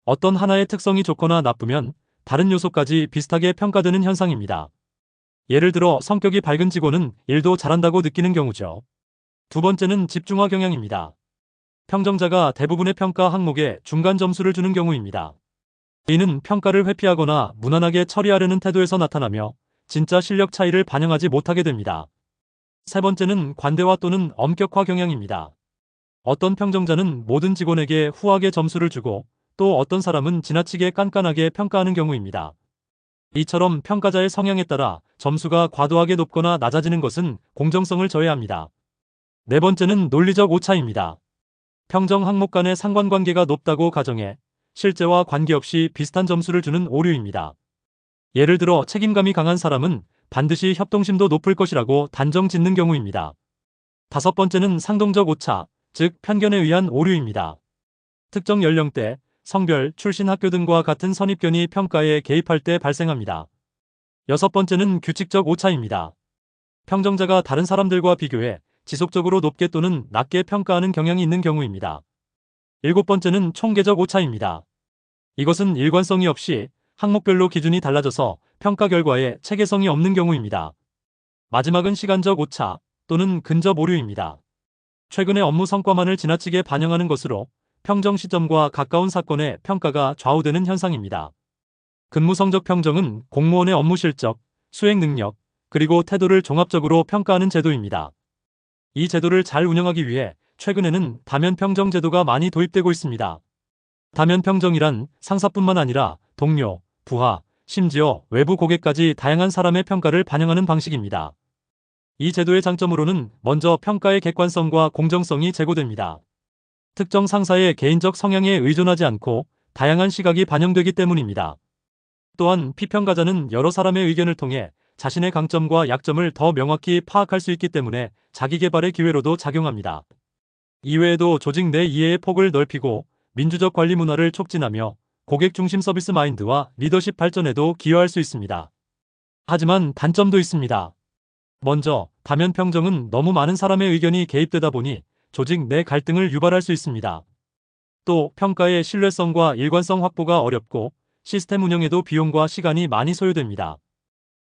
어떤 하나의 특성이 좋거나 나쁘면 다른 요소까지 비슷하게 평가되는 현상입니다. 예를 들어 성격이 밝은 직원은 일도 잘한다고 느끼는 경우죠. 두 번째는 집중화 경향입니다. 평정자가 대부분의 평가 항목에 중간 점수를 주는 경우입니다. 이는 평가를 회피하거나 무난하게 처리하려는 태도에서 나타나며 진짜 실력 차이를 반영하지 못하게 됩니다. 세 번째는 관대화 또는 엄격화 경향입니다. 어떤 평정자는 모든 직원에게 후하게 점수를 주고 또 어떤 사람은 지나치게 깐깐하게 평가하는 경우입니다. 이처럼 평가자의 성향에 따라 점수가 과도하게 높거나 낮아지는 것은 공정성을 저해합니다. 네 번째는 논리적 오차입니다. 평정 항목 간의 상관관계가 높다고 가정해 실제와 관계없이 비슷한 점수를 주는 오류입니다. 예를 들어 책임감이 강한 사람은 반드시 협동심도 높을 것이라고 단정 짓는 경우입니다. 다섯 번째는 상동적 오차, 즉 편견에 의한 오류입니다. 특정 연령대, 성별, 출신 학교 등과 같은 선입견이 평가에 개입할 때 발생합니다. 여섯 번째는 규칙적 오차입니다. 평정자가 다른 사람들과 비교해 지속적으로 높게 또는 낮게 평가하는 경향이 있는 경우입니다. 일곱 번째는 총계적 오차입니다. 이것은 일관성이 없이 항목별로 기준이 달라져서 평가 결과에 체계성이 없는 경우입니다. 마지막은 시간적 오차 또는 근접 오류입니다. 최근의 업무 성과만을 지나치게 반영하는 것으로 평정 시점과 가까운 사건의 평가가 좌우되는 현상입니다. 근무 성적 평정은 공무원의 업무 실적, 수행 능력, 그리고 태도를 종합적으로 평가하는 제도입니다. 이 제도를 잘 운영하기 위해 최근에는 다면 평정 제도가 많이 도입되고 있습니다. 다면 평정이란 상사뿐만 아니라 동료, 부하, 심지어 외부 고객까지 다양한 사람의 평가를 반영하는 방식입니다. 이 제도의 장점으로는 먼저 평가의 객관성과 공정성이 제고됩니다. 특정 상사의 개인적 성향에 의존하지 않고 다양한 시각이 반영되기 때문입니다. 또한 피평가자는 여러 사람의 의견을 통해 자신의 강점과 약점을 더 명확히 파악할 수 있기 때문에 자기 개발의 기회로도 작용합니다. 이외에도 조직 내 이해의 폭을 넓히고 민주적 관리 문화를 촉진하며 고객 중심 서비스 마인드와 리더십 발전에도 기여할 수 있습니다. 하지만 단점도 있습니다. 먼저, 다면 평정은 너무 많은 사람의 의견이 개입되다 보니 조직 내 갈등을 유발할 수 있습니다. 또 평가의 신뢰성과 일관성 확보가 어렵고 시스템 운영에도 비용과 시간이 많이 소요됩니다.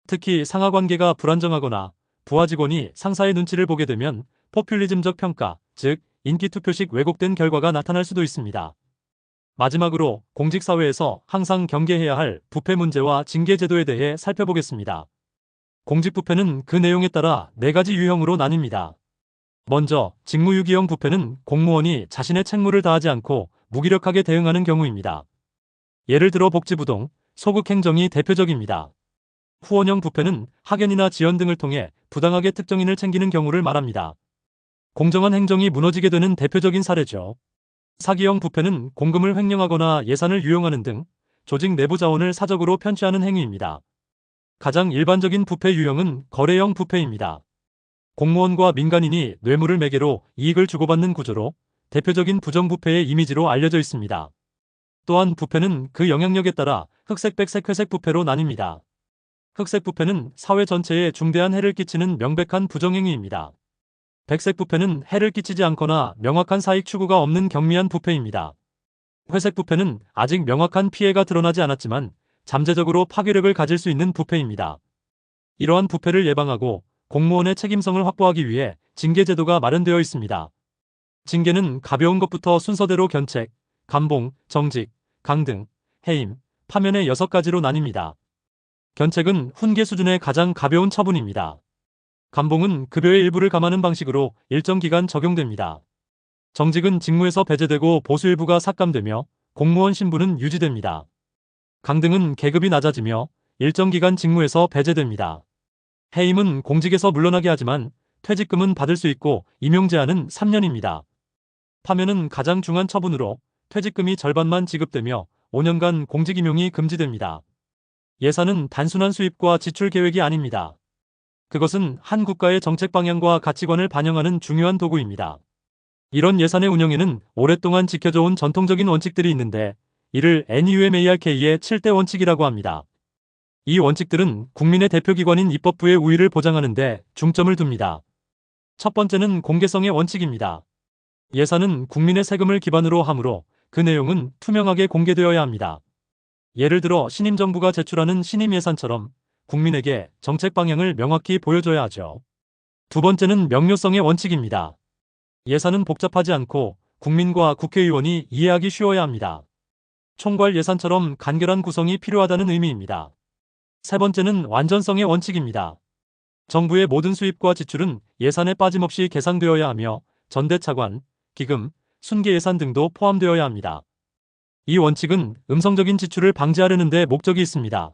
특히 상하 관계가 불안정하거나 부하 직원이 상사의 눈치를 보게 되면 포퓰리즘적 평가, 즉 인기 투표식 왜곡된 결과가 나타날 수도 있습니다. 마지막으로 공직사회에서 항상 경계해야 할 부패 문제와 징계 제도에 대해 살펴보겠습니다. 공직부패는 그 내용에 따라 4가지 유형으로 나뉩니다. 먼저 직무유기형 부패는 공무원이 자신의 책무를 다하지 않고 무기력하게 대응하는 경우입니다. 예를 들어 복지부동, 소극행정이 대표적입니다. 후원형 부패는 학연이나 지연 등을 통해 부당하게 특정인을 챙기는 경우를 말합니다. 공정한 행정이 무너지게 되는 대표적인 사례죠. 사기형 부패는 공금을 횡령하거나 예산을 유용하는 등 조직 내부 자원을 사적으로 편취하는 행위입니다. 가장 일반적인 부패 유형은 거래형 부패입니다. 공무원과 민간인이 뇌물을 매개로 이익을 주고받는 구조로 대표적인 부정부패의 이미지로 알려져 있습니다. 또한 부패는 그 영향력에 따라 흑색, 백색, 회색 부패로 나뉩니다. 흑색 부패는 사회 전체에 중대한 해를 끼치는 명백한 부정행위입니다. 백색 부패는 해를 끼치지 않거나 명확한 사익 추구가 없는 경미한 부패입니다. 회색 부패는 아직 명확한 피해가 드러나지 않았지만 잠재적으로 파괴력을 가질 수 있는 부패입니다. 이러한 부패를 예방하고 공무원의 책임성을 확보하기 위해 징계제도가 마련되어 있습니다. 징계는 가벼운 것부터 순서대로 견책, 감봉, 정직, 강등, 해임, 파면의 6가지로 나뉩니다. 견책은 훈계 수준의 가장 가벼운 처분입니다. 감봉은 급여의 일부를 감하는 방식으로 일정 기간 적용됩니다. 정직은 직무에서 배제되고 보수 일부가 삭감되며 공무원 신분은 유지됩니다. 강등은 계급이 낮아지며 일정 기간 직무에서 배제됩니다. 해임은 공직에서 물러나게 하지만 퇴직금은 받을 수 있고 임용 제한은 3년입니다. 파면은 가장 중한 처분으로 퇴직금이 절반만 지급되며 5년간 공직 임용이 금지됩니다. 예산은 단순한 수입과 지출 계획이 아닙니다. 그것은 한 국가의 정책 방향과 가치관을 반영하는 중요한 도구입니다. 이런 예산의 운영에는 오랫동안 지켜져 온 전통적인 원칙들이 있는데 이를 NUMARK의 7대 원칙이라고 합니다. 이 원칙들은 국민의 대표기관인 입법부의 우위를 보장하는 데 중점을 둡니다. 첫 번째는 공개성의 원칙입니다. 예산은 국민의 세금을 기반으로 하므로 그 내용은 투명하게 공개되어야 합니다. 예를 들어 신임 정부가 제출하는 신임 예산처럼 국민에게 정책 방향을 명확히 보여줘야 하죠. 두 번째는 명료성의 원칙입니다. 예산은 복잡하지 않고 국민과 국회의원이 이해하기 쉬워야 합니다. 총괄 예산처럼 간결한 구성이 필요하다는 의미입니다. 세 번째는 완전성의 원칙입니다. 정부의 모든 수입과 지출은 예산에 빠짐없이 계상되어야 하며 전대차관, 기금, 순계 예산 등도 포함되어야 합니다. 이 원칙은 음성적인 지출을 방지하려는 데 목적이 있습니다.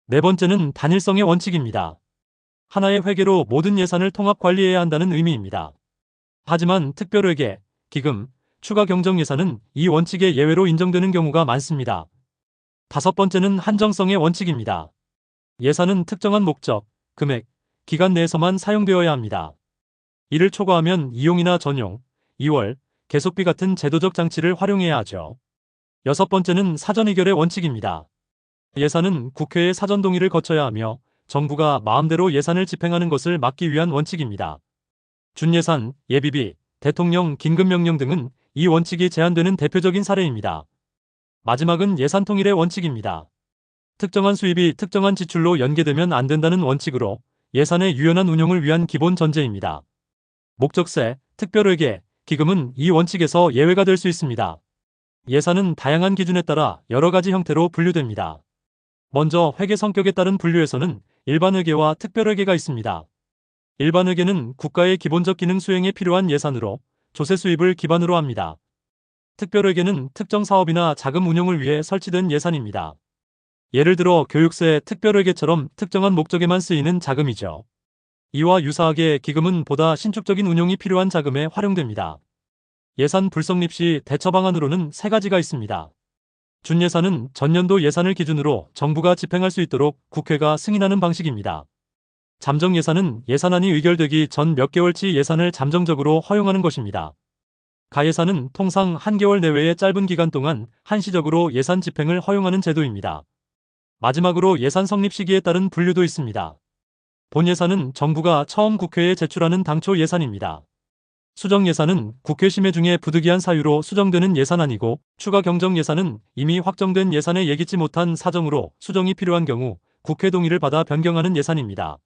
네 번째는 단일성의 원칙입니다. 하나의 회계로 모든 예산을 통합 관리해야 한다는 의미입니다. 하지만 특별회계, 기금, 추가 경정 예산은 이 원칙의 예외로 인정되는 경우가 많습니다. 다섯 번째는 한정성의 원칙입니다. 예산은 특정한 목적, 금액, 기간 내에서만 사용되어야 합니다. 이를 초과하면 이용이나 전용, 이월, 계속비 같은 제도적 장치를 활용해야 하죠. 여섯 번째는 사전 의결의 원칙입니다. 예산은 국회의 사전 동의를 거쳐야 하며 정부가 마음대로 예산을 집행하는 것을 막기 위한 원칙입니다. 준예산, 예비비, 대통령 긴급명령 등은 이 원칙이 제한되는 대표적인 사례입니다. 마지막은 예산 통일의 원칙입니다. 특정한 수입이 특정한 지출로 연계되면 안 된다는 원칙으로 예산의 유연한 운용을 위한 기본 전제입니다. 목적세, 특별회계, 기금은 이 원칙에서 예외가 될 수 있습니다. 예산은 다양한 기준에 따라 여러 가지 형태로 분류됩니다. 먼저 회계 성격에 따른 분류에서는 일반회계와 특별회계가 있습니다. 일반회계는 국가의 기본적 기능 수행에 필요한 예산으로 조세 수입을 기반으로 합니다. 특별회계는 특정 사업이나 자금 운용을 위해 설치된 예산입니다. 예를 들어 교육세, 특별회계처럼 특정한 목적에만 쓰이는 자금이죠. 이와 유사하게 기금은 보다 신축적인 운용이 필요한 자금에 활용됩니다. 예산 불성립 시 대처 방안으로는 세 가지가 있습니다. 준예산은 전년도 예산을 기준으로 정부가 집행할 수 있도록 국회가 승인하는 방식입니다. 잠정예산은 예산안이 의결되기 전 몇 개월치 예산을 잠정적으로 허용하는 것입니다. 가예산은 통상 한 개월 내외의 짧은 기간 동안 한시적으로 예산 집행을 허용하는 제도입니다. 마지막으로 예산 성립 시기에 따른 분류도 있습니다. 본예산은 정부가 처음 국회에 제출하는 당초 예산입니다. 수정예산은 국회 심의 중에 부득이한 사유로 수정되는 예산안이고 추가 경정 예산은 이미 확정된 예산에 예기치 못한 사정으로 수정이 필요한 경우 국회 동의를 받아 변경하는 예산입니다.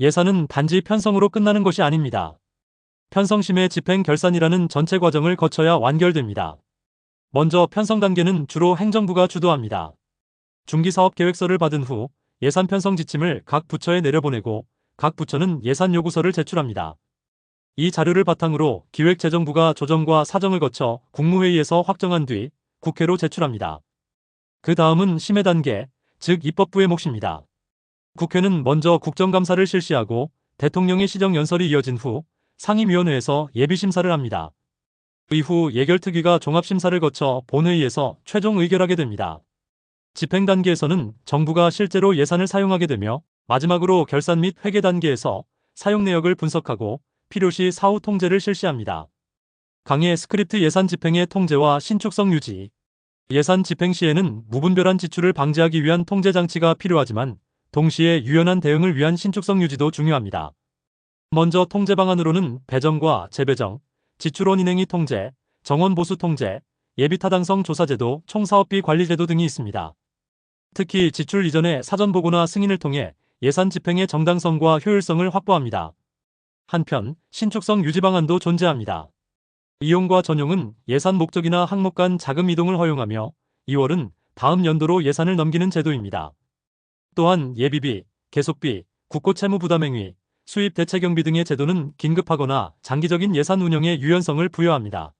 예산은 단지 편성으로 끝나는 것이 아닙니다. 편성심의 집행 결산이라는 전체 과정을 거쳐야 완결됩니다. 먼저 편성 단계는 주로 행정부가 주도합니다. 중기사업계획서를 받은 후 예산 편성 지침을 각 부처에 내려보내고 각 부처는 예산 요구서를 제출합니다. 이 자료를 바탕으로 기획재정부가 조정과 사정을 거쳐 국무회의에서 확정한 뒤 국회로 제출합니다. 그 다음은 심의 단계, 즉 입법부의 몫입니다. 국회는 먼저 국정감사를 실시하고 대통령의 시정연설이 이어진 후 상임위원회에서 예비심사를 합니다. 이후 예결특위가 종합심사를 거쳐 본회의에서 최종 의결하게 됩니다. 집행 단계에서는 정부가 실제로 예산을 사용하게 되며 마지막으로 결산 및 회계 단계에서 사용 내역을 분석하고 필요시 사후 통제를 실시합니다. 강의 스크립트 예산 집행의 통제와 신축성 유지. 예산 집행 시에는 무분별한 지출을 방지하기 위한 통제 장치가 필요하지만 동시에 유연한 대응을 위한 신축성 유지도 중요합니다. 먼저 통제 방안으로는 배정과 재배정, 지출원 인행위 통제, 정원 보수 통제, 예비타당성 조사제도, 총사업비 관리제도 등이 있습니다. 특히 지출 이전에 사전 보고나 승인을 통해 예산 집행의 정당성과 효율성을 확보합니다. 한편 신축성 유지 방안도 존재합니다. 이용과 전용은 예산 목적이나 항목 간 자금 이동을 허용하며 2월은 다음 연도로 예산을 넘기는 제도입니다. 또한 예비비, 계속비, 국고채무부담행위, 수입 대체경비 등의 제도는 긴급하거나 장기적인 예산 운영에 유연성을 부여합니다.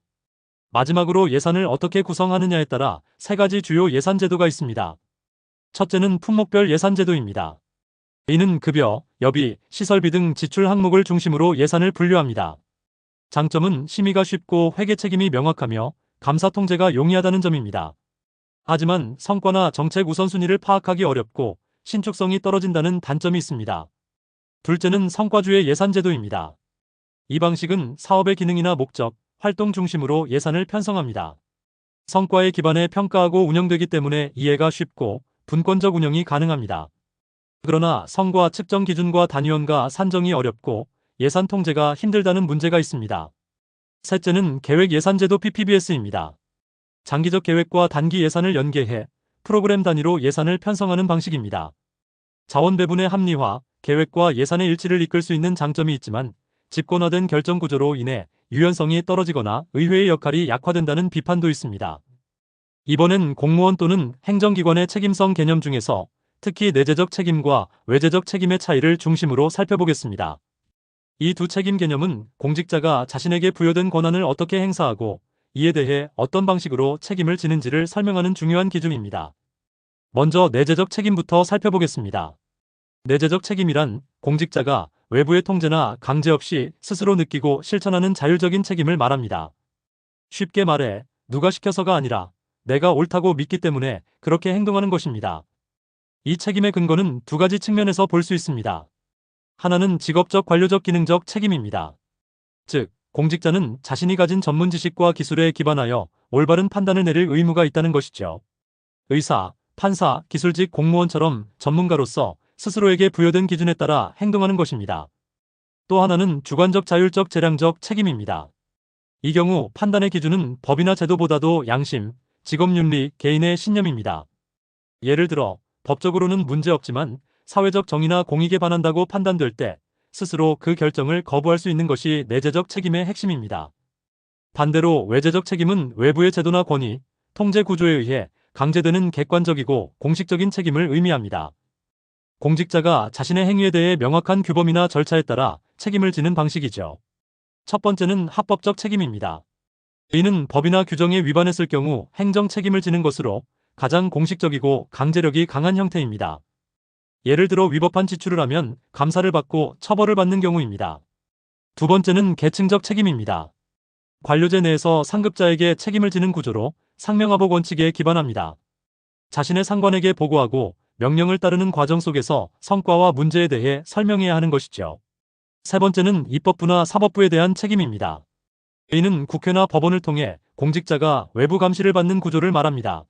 마지막으로 예산을 어떻게 구성하느냐에 따라 세 가지 주요 예산 제도가 있습니다. 첫째는 품목별 예산 제도입니다. 이는 급여, 여비, 시설비 등 지출 항목을 중심으로 예산을 분류합니다. 장점은 심의가 쉽고 회계 책임이 명확하며 감사 통제가 용이하다는 점입니다. 하지만 성과나 정책 우선순위를 파악하기 어렵고 신축성이 떨어진다는 단점이 있습니다. 둘째는 성과주의 예산 제도입니다. 이 방식은 사업의 기능이나 목적, 활동 중심으로 예산을 편성합니다. 성과에 기반해 평가하고 운영되기 때문에 이해가 쉽고 분권적 운영이 가능합니다. 그러나 성과 측정 기준과 단위원과 산정이 어렵고 예산 통제가 힘들다는 문제가 있습니다. 셋째는 계획 예산제도 PPBS입니다. 장기적 계획과 단기 예산을 연계해 프로그램 단위로 예산을 편성하는 방식입니다. 자원 배분의 합리화, 계획과 예산의 일치를 이끌 수 있는 장점이 있지만 집권화된 결정 구조로 인해 유연성이 떨어지거나 의회의 역할이 약화된다는 비판도 있습니다. 이번엔 공무원 또는 행정기관의 책임성 개념 중에서 특히 내재적 책임과 외재적 책임의 차이를 중심으로 살펴보겠습니다. 이 두 책임 개념은 공직자가 자신에게 부여된 권한을 어떻게 행사하고 이에 대해 어떤 방식으로 책임을 지는지를 설명하는 중요한 기준입니다. 먼저 내재적 책임부터 살펴보겠습니다. 내재적 책임이란 공직자가 외부의 통제나 강제 없이 스스로 느끼고 실천하는 자율적인 책임을 말합니다. 쉽게 말해 누가 시켜서가 아니라 내가 옳다고 믿기 때문에 그렇게 행동하는 것입니다. 이 책임의 근거는 두 가지 측면에서 볼 수 있습니다. 하나는 직업적 관료적 기능적 책임입니다. 즉, 공직자는 자신이 가진 전문 지식과 기술에 기반하여 올바른 판단을 내릴 의무가 있다는 것이죠. 의사, 판사, 기술직 공무원처럼 전문가로서 스스로에게 부여된 기준에 따라 행동하는 것입니다. 또 하나는 주관적 자율적 재량적 책임입니다. 이 경우 판단의 기준은 법이나 제도보다도 양심, 직업윤리, 개인의 신념입니다. 예를 들어 법적으로는 문제없지만 사회적 정의나 공익에 반한다고 판단될 때 스스로 그 결정을 거부할 수 있는 것이 내재적 책임의 핵심입니다. 반대로 외재적 책임은 외부의 제도나 권위, 통제 구조에 의해 강제되는 객관적이고 공식적인 책임을 의미합니다. 공직자가 자신의 행위에 대해 명확한 규범이나 절차에 따라 책임을 지는 방식이죠. 첫 번째는 합법적 책임입니다. 이는 법이나 규정에 위반했을 경우 행정 책임을 지는 것으로 가장 공식적이고 강제력이 강한 형태입니다. 예를 들어 위법한 지출을 하면 감사를 받고 처벌을 받는 경우입니다. 두 번째는 계층적 책임입니다. 관료제 내에서 상급자에게 책임을 지는 구조로 상명하복 원칙에 기반합니다. 자신의 상관에게 보고하고 명령을 따르는 과정 속에서 성과와 문제에 대해 설명해야 하는 것이죠. 세 번째는 입법부나 사법부에 대한 책임입니다. 이는 국회나 법원을 통해 공직자가 외부 감시를 받는 구조를 말합니다.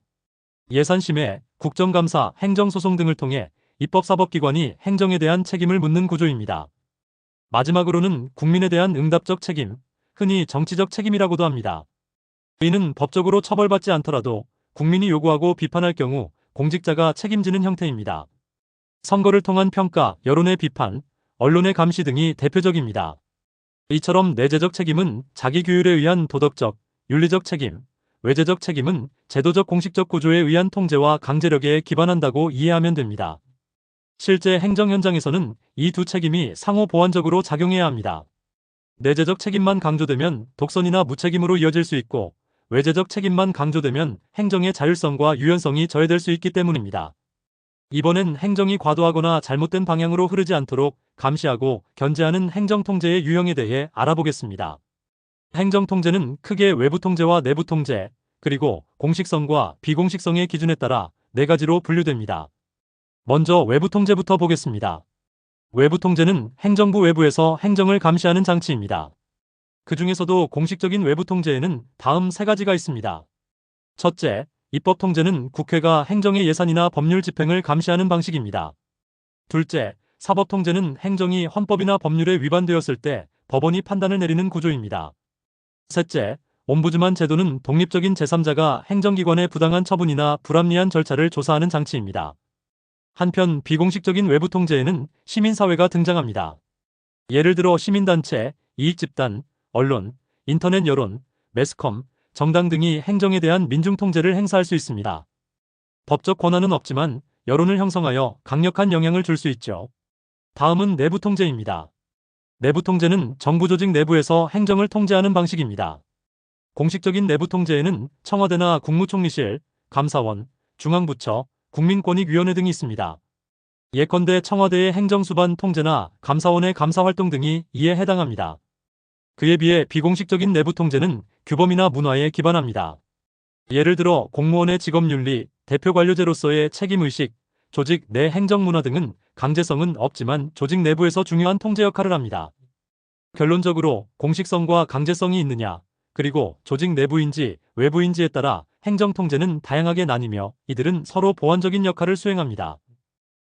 예산심의, 국정감사, 행정소송 등을 통해 입법사법기관이 행정에 대한 책임을 묻는 구조입니다. 마지막으로는 국민에 대한 응답적 책임, 흔히 정치적 책임이라고도 합니다. 이는 법적으로 처벌받지 않더라도 국민이 요구하고 비판할 경우 공직자가 책임지는 형태입니다. 선거를 통한 평가, 여론의 비판, 언론의 감시 등이 대표적입니다. 이처럼 내재적 책임은 자기 규율에 의한 도덕적, 윤리적 책임, 외재적 책임은 제도적 공식적 구조에 의한 통제와 강제력에 기반한다고 이해하면 됩니다. 실제 행정 현장에서는 이 두 책임이 상호 보완적으로 작용해야 합니다. 내재적 책임만 강조되면 독선이나 무책임으로 이어질 수 있고 외재적 책임만 강조되면 행정의 자율성과 유연성이 저해될 수 있기 때문입니다. 이번엔 행정이 과도하거나 잘못된 방향으로 흐르지 않도록 감시하고 견제하는 행정통제의 유형에 대해 알아보겠습니다. 행정통제는 크게 외부 통제와 내부 통제, 그리고 공식성과 비공식성의 기준에 따라 네 가지로 분류됩니다. 먼저 외부 통제부터 보겠습니다. 외부 통제는 행정부 외부에서 행정을 감시하는 장치입니다. 그 중에서도 공식적인 외부 통제에는 다음 세 가지가 있습니다. 첫째, 입법 통제는 국회가 행정의 예산이나 법률 집행을 감시하는 방식입니다. 둘째, 사법통제는 행정이 헌법이나 법률에 위반되었을 때 법원이 판단을 내리는 구조입니다. 셋째, 옴부즈만 제도는 독립적인 제3자가 행정기관의 부당한 처분이나 불합리한 절차를 조사하는 장치입니다. 한편 비공식적인 외부 통제에는 시민사회가 등장합니다. 예를 들어 시민단체, 이익집단, 언론, 인터넷 여론, 매스컴, 정당 등이 행정에 대한 민중통제를 행사할 수 있습니다. 법적 권한은 없지만 여론을 형성하여 강력한 영향을 줄 수 있죠. 다음은 내부통제입니다. 내부통제는 정부 조직 내부에서 행정을 통제하는 방식입니다. 공식적인 내부통제에는 청와대나 국무총리실, 감사원, 중앙부처, 국민권익위원회 등이 있습니다. 예컨대 청와대의 행정수반 통제나 감사원의 감사활동 등이 이에 해당합니다. 그에 비해 비공식적인 내부통제는 규범이나 문화에 기반합니다. 예를 들어 공무원의 직업윤리, 대표관료제로서의 책임의식, 조직 내 행정문화 등은 강제성은 없지만 조직 내부에서 중요한 통제 역할을 합니다. 결론적으로 공식성과 강제성이 있느냐, 그리고 조직 내부인지 외부인지에 따라 행정통제는 다양하게 나뉘며 이들은 서로 보완적인 역할을 수행합니다.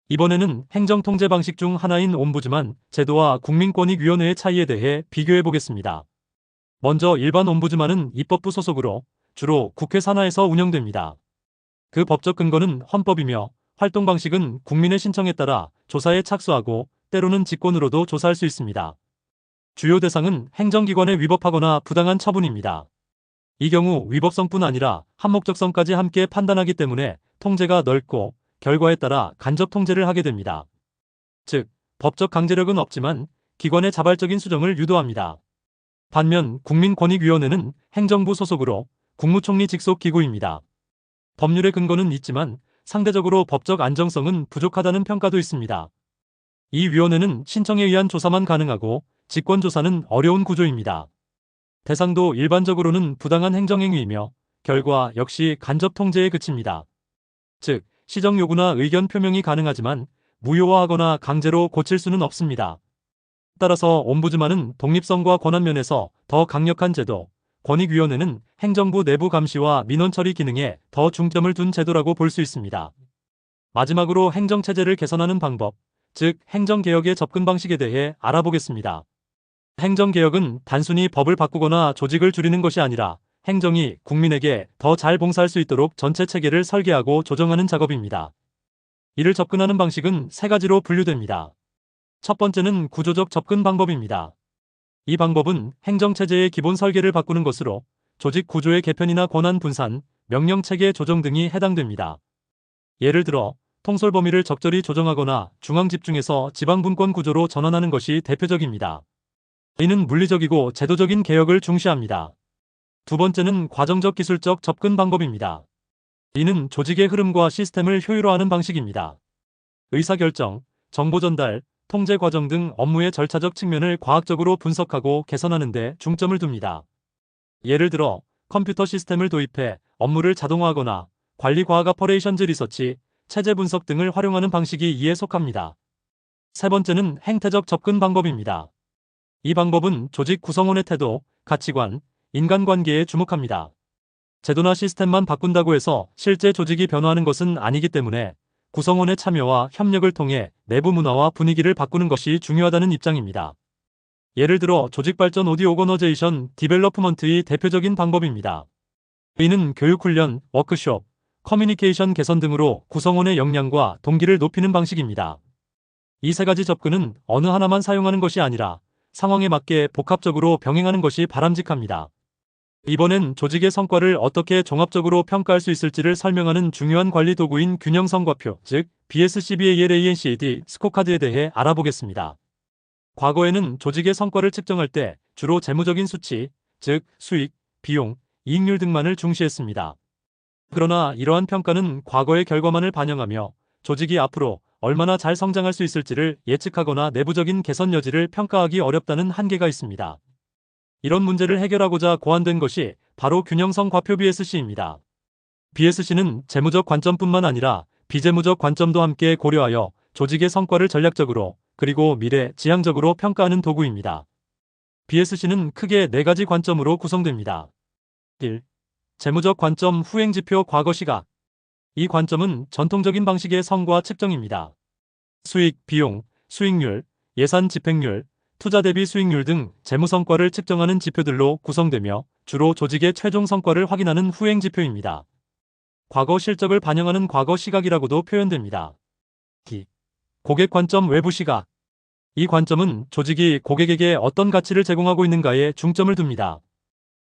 이번에는 행정통제 방식 중 하나인 옴부즈만 제도와 국민권익위원회의 차이에 대해 비교해 보겠습니다. 먼저 일반 옴부즈만은 입법부 소속으로 주로 국회 산하에서 운영됩니다. 그 법적 근거는 헌법이며 활동 방식은 국민의 신청에 따라 조사에 착수하고 때로는 직권으로도 조사할 수 있습니다. 주요 대상은 행정기관에 위법하거나 부당한 처분입니다. 이 경우 위법성뿐 아니라 한목적성까지 함께 판단하기 때문에 통제가 넓고 결과에 따라 간접 통제를 하게 됩니다. 즉, 법적 강제력은 없지만 기관의 자발적인 수정을 유도합니다. 반면 국민권익위원회는 행정부 소속으로 국무총리 직속 기구입니다. 법률의 근거는 있지만 상대적으로 법적 안정성은 부족하다는 평가도 있습니다. 이 위원회는 신청에 의한 조사만 가능하고 직권조사는 어려운 구조입니다. 대상도 일반적으로는 부당한 행정행위이며 결과 역시 간접 통제에 그칩니다. 즉, 시정 요구나 의견 표명이 가능하지만 무효화하거나 강제로 고칠 수는 없습니다. 따라서 옴부즈만은 독립성과 권한 면에서 더 강력한 제도, 권익위원회는 행정부 내부 감시와 민원 처리 기능에 더 중점을 둔 제도라고 볼 수 있습니다. 마지막으로 행정체제를 개선하는 방법, 즉 행정개혁의 접근 방식에 대해 알아보겠습니다. 행정개혁은 단순히 법을 바꾸거나 조직을 줄이는 것이 아니라 행정이 국민에게 더 잘 봉사할 수 있도록 전체 체계를 설계하고 조정하는 작업입니다. 이를 접근하는 방식은 세 가지로 분류됩니다. 첫 번째는 구조적 접근 방법입니다. 이 방법은 행정체제의 기본 설계를 바꾸는 것으로 조직 구조의 개편이나 권한 분산, 명령체계 조정 등이 해당됩니다. 예를 들어 통솔 범위를 적절히 조정하거나 중앙 집중에서 지방 분권 구조로 전환하는 것이 대표적입니다. 이는 물리적이고 제도적인 개혁을 중시합니다. 두 번째는 과정적 기술적 접근 방법입니다. 이는 조직의 흐름과 시스템을 효율화하는 방식입니다. 의사결정, 정보 전달, 통제 과정 등 업무의 절차적 측면을 과학적으로 분석하고 개선하는 데 중점을 둡니다. 예를 들어 컴퓨터 시스템을 도입해 업무를 자동화하거나 관리 과학 어퍼레이션즈 리서치, 체제 분석 등을 활용하는 방식이 이에 속합니다. 세 번째는 행태적 접근 방법입니다. 이 방법은 조직 구성원의 태도, 가치관, 인간관계에 주목합니다. 제도나 시스템만 바꾼다고 해서 실제 조직이 변화하는 것은 아니기 때문에 구성원의 참여와 협력을 통해 내부 문화와 분위기를 바꾸는 것이 중요하다는 입장입니다. 예를 들어 조직발전 오디 오거너제이션 디벨로프먼트의 대표적인 방법입니다. 이는 교육훈련, 워크숍, 커뮤니케이션 개선 등으로 구성원의 역량과 동기를 높이는 방식입니다. 이 세 가지 접근은 어느 하나만 사용하는 것이 아니라 상황에 맞게 복합적으로 병행하는 것이 바람직합니다. 이번엔 조직의 성과를 어떻게 종합적으로 평가할 수 있을지를 설명하는 중요한 관리 도구인 균형 성과표, 즉 BSCBALANCD 스코카드에 대해 알아보겠습니다. 과거에는 조직의 성과를 측정할 때 주로 재무적인 수치, 즉 수익, 비용, 이익률 등만을 중시했습니다. 그러나 이러한 평가는 과거의 결과만을 반영하며 조직이 앞으로 얼마나 잘 성장할 수 있을지를 예측하거나 내부적인 개선 여지를 평가하기 어렵다는 한계가 있습니다. 이런 문제를 해결하고자 고안된 것이 바로 균형성 과표 BSC입니다. BSC는 재무적 관점뿐만 아니라 비재무적 관점도 함께 고려하여 조직의 성과를 전략적으로 그리고 미래 지향적으로 평가하는 도구입니다. BSC는 크게 4가지 관점으로 구성됩니다. 1. 재무적 관점 후행지표 과거 시각. 이 관점은 전통적인 방식의 성과 측정입니다. 수익, 비용, 수익률, 예산 집행률, 투자 대비 수익률 등 재무 성과를 측정하는 지표들로 구성되며 주로 조직의 최종 성과를 확인하는 후행 지표입니다. 과거 실적을 반영하는 과거 시각이라고도 표현됩니다. 고객 관점 외부 시각. 이 관점은 조직이 고객에게 어떤 가치를 제공하고 있는가에 중점을 둡니다.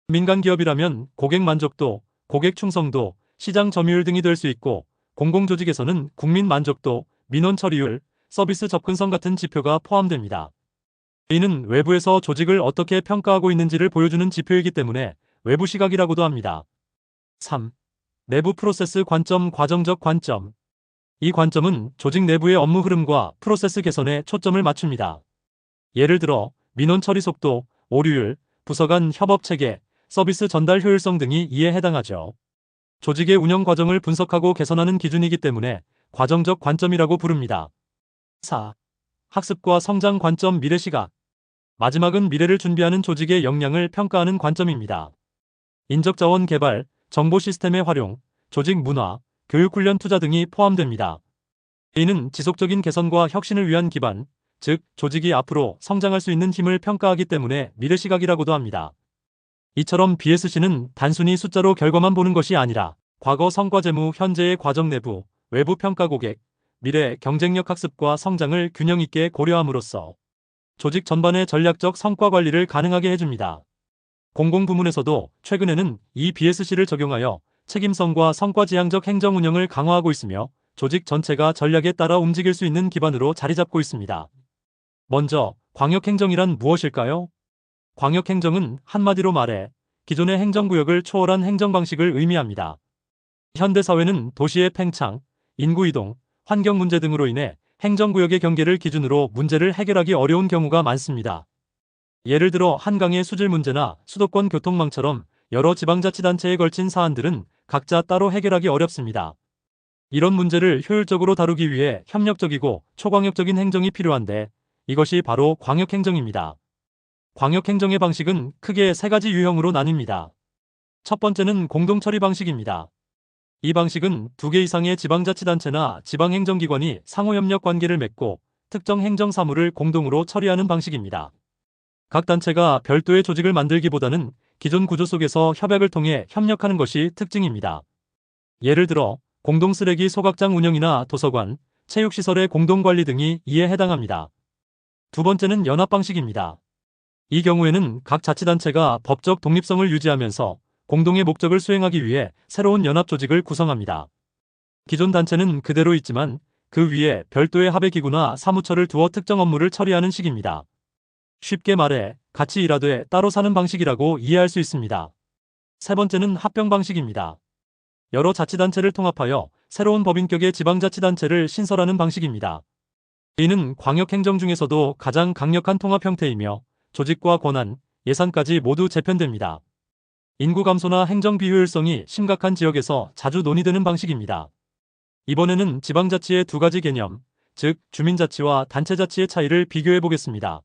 민간 기업이라면 고객 만족도, 고객 충성도, 시장 점유율 등이 될 수 있고, 공공조직에서는 국민 만족도, 민원 처리율, 서비스 접근성 같은 지표가 포함됩니다. 이는 외부에서 조직을 어떻게 평가하고 있는지를 보여주는 지표이기 때문에 외부 시각이라고도 합니다. 3. 내부 프로세스 관점, 과정적 관점. 이 관점은 조직 내부의 업무 흐름과 프로세스 개선에 초점을 맞춥니다. 예를 들어 민원 처리 속도, 오류율, 부서 간 협업 체계, 서비스 전달 효율성 등이 이에 해당하죠. 조직의 운영 과정을 분석하고 개선하는 기준이기 때문에 과정적 관점이라고 부릅니다. 4. 학습과 성장 관점, 미래 시각. 마지막은 미래를 준비하는 조직의 역량을 평가하는 관점입니다. 인적자원 개발, 정보 시스템의 활용, 조직 문화, 교육훈련 투자 등이 포함됩니다. 이는 지속적인 개선과 혁신을 위한 기반, 즉 조직이 앞으로 성장할 수 있는 힘을 평가하기 때문에 미래시각이라고도 합니다. 이처럼 BSC는 단순히 숫자로 결과만 보는 것이 아니라 과거 성과 재무, 현재의 과정 내부, 외부 평가 고객, 미래 경쟁력 학습과 성장을 균형 있게 고려함으로써 조직 전반의 전략적 성과 관리를 가능하게 해줍니다. 공공부문에서도 최근에는 이 BSC를 적용하여 책임성과 성과 지향적 행정 운영을 강화하고 있으며 조직 전체가 전략에 따라 움직일 수 있는 기반으로 자리 잡고 있습니다. 먼저 광역행정이란 무엇일까요? 광역행정은 한마디로 말해 기존의 행정구역을 초월한 행정 방식을 의미합니다. 현대사회는 도시의 팽창, 인구 이동, 환경 문제 등으로 인해 행정구역의 경계를 기준으로 문제를 해결하기 어려운 경우가 많습니다. 예를 들어 한강의 수질 문제나 수도권 교통망처럼 여러 지방자치단체에 걸친 사안들은 각자 따로 해결하기 어렵습니다. 이런 문제를 효율적으로 다루기 위해 협력적이고 초광역적인 행정이 필요한데 이것이 바로 광역행정입니다. 광역행정의 방식은 크게 세 가지 유형으로 나뉩니다. 첫 번째는 공동처리 방식입니다. 이 방식은 2개 이상의 지방자치단체나 지방행정기관이 상호협력 관계를 맺고 특정 행정사무를 공동으로 처리하는 방식입니다. 각 단체가 별도의 조직을 만들기보다는 기존 구조 속에서 협약을 통해 협력하는 것이 특징입니다. 예를 들어 공동쓰레기 소각장 운영이나 도서관, 체육시설의 공동관리 등이 이에 해당합니다. 두 번째는 연합 방식입니다. 이 경우에는 각 자치단체가 법적 독립성을 유지하면서 공동의 목적을 수행하기 위해 새로운 연합 조직을 구성합니다. 기존 단체는 그대로 있지만 그 위에 별도의 합의기구나 사무처를 두어 특정 업무를 처리하는 식입니다. 쉽게 말해 같이 일하되 따로 사는 방식이라고 이해할 수 있습니다. 세 번째는 합병 방식입니다. 여러 자치단체를 통합하여 새로운 법인격의 지방자치단체를 신설하는 방식입니다. 이는 광역행정 중에서도 가장 강력한 통합 형태이며 조직과 권한, 예산까지 모두 재편됩니다. 인구 감소나 행정 비효율성이 심각한 지역에서 자주 논의되는 방식입니다. 이번에는 지방자치의 두 가지 개념, 즉 주민자치와 단체자치의 차이를 비교해 보겠습니다.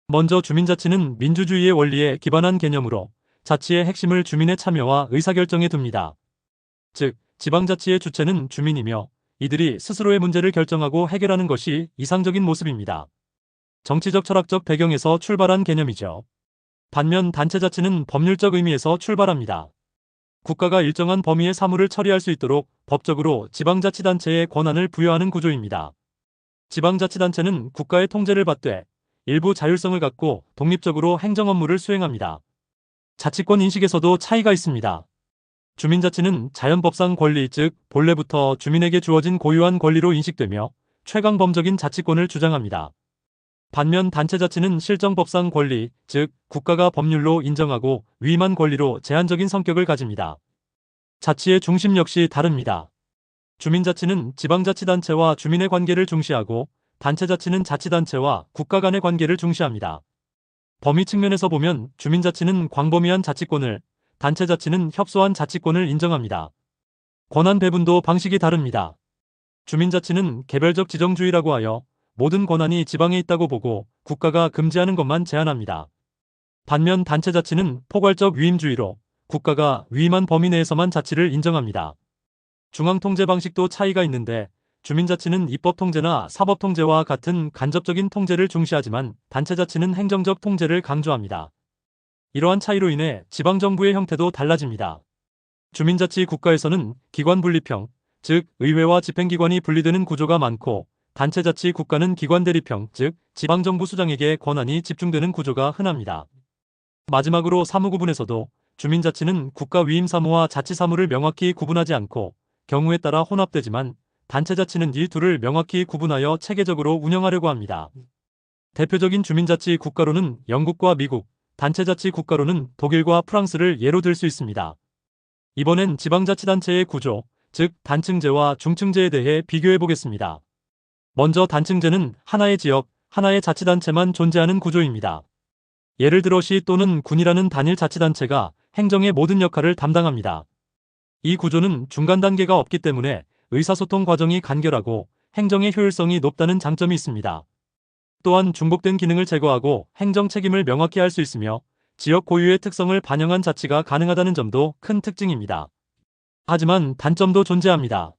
먼저 주민자치는 민주주의의 원리에 기반한 개념으로 자치의 핵심을 주민의 참여와 의사결정에 둡니다. 즉 지방자치의 주체는 주민이며 이들이 스스로의 문제를 결정하고 해결하는 것이 이상적인 모습입니다. 정치적 철학적 배경에서 출발한 개념이죠. 반면 단체자치는 법률적 의미에서 출발합니다. 국가가 일정한 범위의 사무를 처리할 수 있도록 법적으로 지방자치단체에 권한을 부여하는 구조입니다. 지방자치단체는 국가의 통제를 받되 일부 자율성을 갖고 독립적으로 행정 업무를 수행합니다. 자치권 인식에서도 차이가 있습니다. 주민자치는 자연법상 권리, 즉 본래부터 주민에게 주어진 고유한 권리로 인식되며 최강범적인 자치권을 주장합니다. 반면 단체자치는 실정법상 권리, 즉 국가가 법률로 인정하고 위임한 권리로 제한적인 성격을 가집니다. 자치의 중심 역시 다릅니다. 주민자치는 지방자치단체와 주민의 관계를 중시하고 단체자치는 자치단체와 국가 간의 관계를 중시합니다. 범위 측면에서 보면 주민자치는 광범위한 자치권을, 단체자치는 협소한 자치권을 인정합니다. 권한 배분도 방식이 다릅니다. 주민자치는 개별적 지정주의라고 하여 모든 권한이 지방에 있다고 보고 국가가 금지하는 것만 제한합니다. 반면 단체자치는 포괄적 위임주의로 국가가 위임한 범위 내에서만 자치를 인정합니다. 중앙통제 방식도 차이가 있는데 주민자치는 입법통제나 사법통제와 같은 간접적인 통제를 중시하지만 단체자치는 행정적 통제를 강조합니다. 이러한 차이로 인해 지방정부의 형태도 달라집니다. 주민자치 국가에서는 기관 분리평, 즉 의회와 집행기관이 분리되는 구조가 많고, 단체자치 국가는 기관 대립형, 즉 지방정부 수장에게 권한이 집중되는 구조가 흔합니다. 마지막으로 사무구분에서도 주민자치는 국가 위임 사무와 자치 사무를 명확히 구분하지 않고 경우에 따라 혼합되지만, 단체자치는 이 둘을 명확히 구분하여 체계적으로 운영하려고 합니다. 대표적인 주민자치 국가로는 영국과 미국, 단체자치 국가로는 독일과 프랑스를 예로 들 수 있습니다. 이번엔 지방자치단체의 구조, 즉 단층제와 중층제에 대해 비교해 보겠습니다. 먼저 단층제는 하나의 지역, 하나의 자치단체만 존재하는 구조입니다. 예를 들어 시 또는 군이라는 단일 자치단체가 행정의 모든 역할을 담당합니다. 이 구조는 중간 단계가 없기 때문에 의사소통 과정이 간결하고 행정의 효율성이 높다는 장점이 있습니다. 또한 중복된 기능을 제거하고 행정 책임을 명확히 할 수 있으며 지역 고유의 특성을 반영한 자치가 가능하다는 점도 큰 특징입니다. 하지만 단점도 존재합니다.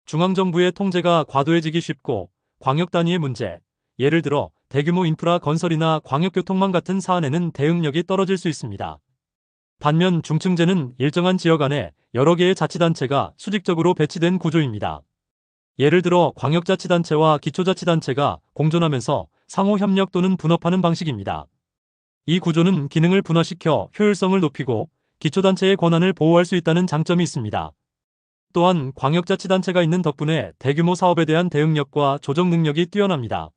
중앙정부의 통제가 과도해지기 쉽고 광역 단위의 문제, 예를 들어 대규모 인프라 건설이나 광역교통망 같은 사안에는 대응력이 떨어질 수 있습니다. 반면 중층제는 일정한 지역 안에 여러 개의 자치단체가 수직적으로 배치된 구조입니다. 예를 들어 광역자치단체와 기초자치단체가 공존하면서 상호협력 또는 분업하는 방식입니다. 이 구조는 기능을 분화시켜 효율성을 높이고 기초단체의 권한을 보호할 수 있다는 장점이 있습니다. 또한 광역자치단체가 있는 덕분에 대규모 사업에 대한 대응력과 조정 능력이 뛰어납니다.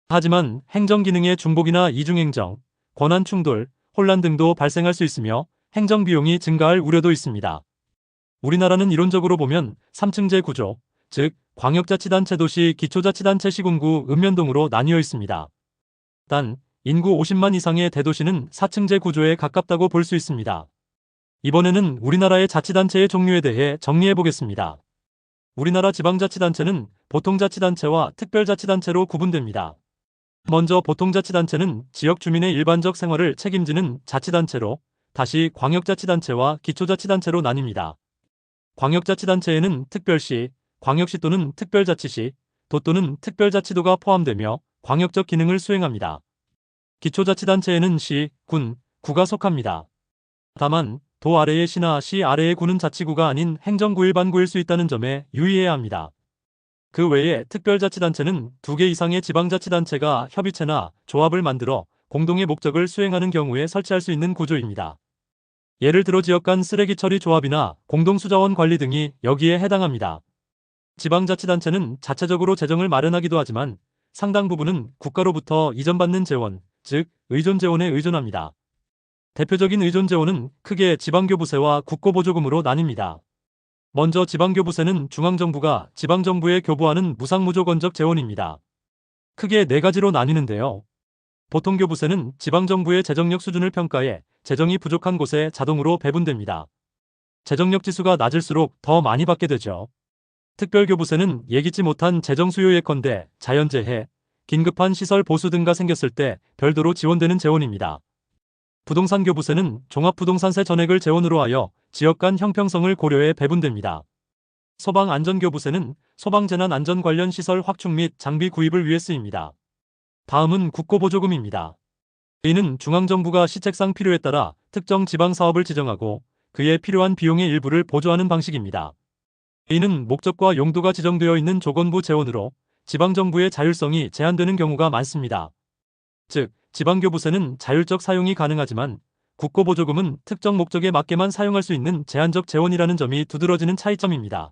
하지만 행정기능의 중복이나 이중행정, 권한 충돌, 혼란 등도 발생할 수 있으며 행정비용이 증가할 우려도 있습니다. 우리나라는 이론적으로 보면 3층제 구조, 즉 광역자치단체 도시 기초자치단체 시군구 읍면동으로 나뉘어 있습니다. 단 인구 50만 이상의 대도시는 4층제 구조에 가깝다고 볼 수 있습니다. 이번에는 우리나라의 자치단체의 종류에 대해 정리해 보겠습니다. 우리나라 지방자치단체는 보통자치단체와 특별자치단체로 구분됩니다. 먼저 보통자치단체는 지역 주민의 일반적 생활을 책임지는 자치단체로, 다시 광역자치단체와 기초자치단체로 나뉩니다. 광역자치단체에는 특별시, 광역시 또는 특별자치시, 도 또는 특별자치도가 포함되며 광역적 기능을 수행합니다. 기초자치단체에는 시, 군, 구가 속합니다. 다만 도 아래의 시나 시 아래의 구는 자치구가 아닌 행정구 일반구일 수 있다는 점에 유의해야 합니다. 그 외에 특별자치단체는 2개 이상의 지방자치단체가 협의체나 조합을 만들어 공동의 목적을 수행하는 경우에 설치할 수 있는 구조입니다. 예를 들어 지역 간 쓰레기 처리 조합이나 공동수자원 관리 등이 여기에 해당합니다. 지방자치단체는 자체적으로 재정을 마련하기도 하지만 상당 부분은 국가로부터 이전받는 재원, 즉 의존재원에 의존합니다. 대표적인 의존재원은 크게 지방교부세와 국고보조금으로 나뉩니다. 먼저 지방교부세는 중앙정부가 지방정부에 교부하는 무상무조건적 재원입니다. 크게 4가지로 나뉘는데요. 보통교부세는 지방정부의 재정력 수준을 평가해 재정이 부족한 곳에 자동으로 배분됩니다. 재정력 지수가 낮을수록 더 많이 받게 되죠. 특별교부세는 예기치 못한 재정 수요 예컨대 자연재해, 긴급한 시설 보수 등가 생겼을 때 별도로 지원되는 재원입니다. 부동산교부세는 종합부동산세 전액을 재원으로 하여 지역 간 형평성을 고려해 배분됩니다. 소방안전교부세는 소방재난 안전 관련 시설 확충 및 장비 구입을 위해 쓰입니다. 다음은 국고보조금입니다. 이는 중앙정부가 시책상 필요에 따라 특정 지방사업을 지정하고 그에 필요한 비용의 일부를 보조하는 방식입니다. 이는 목적과 용도가 지정되어 있는 조건부 재원으로 지방정부의 자율성이 제한되는 경우가 많습니다. 즉, 지방교부세는 자율적 사용이 가능하지만 국고보조금은 특정 목적에 맞게만 사용할 수 있는 제한적 재원이라는 점이 두드러지는 차이점입니다.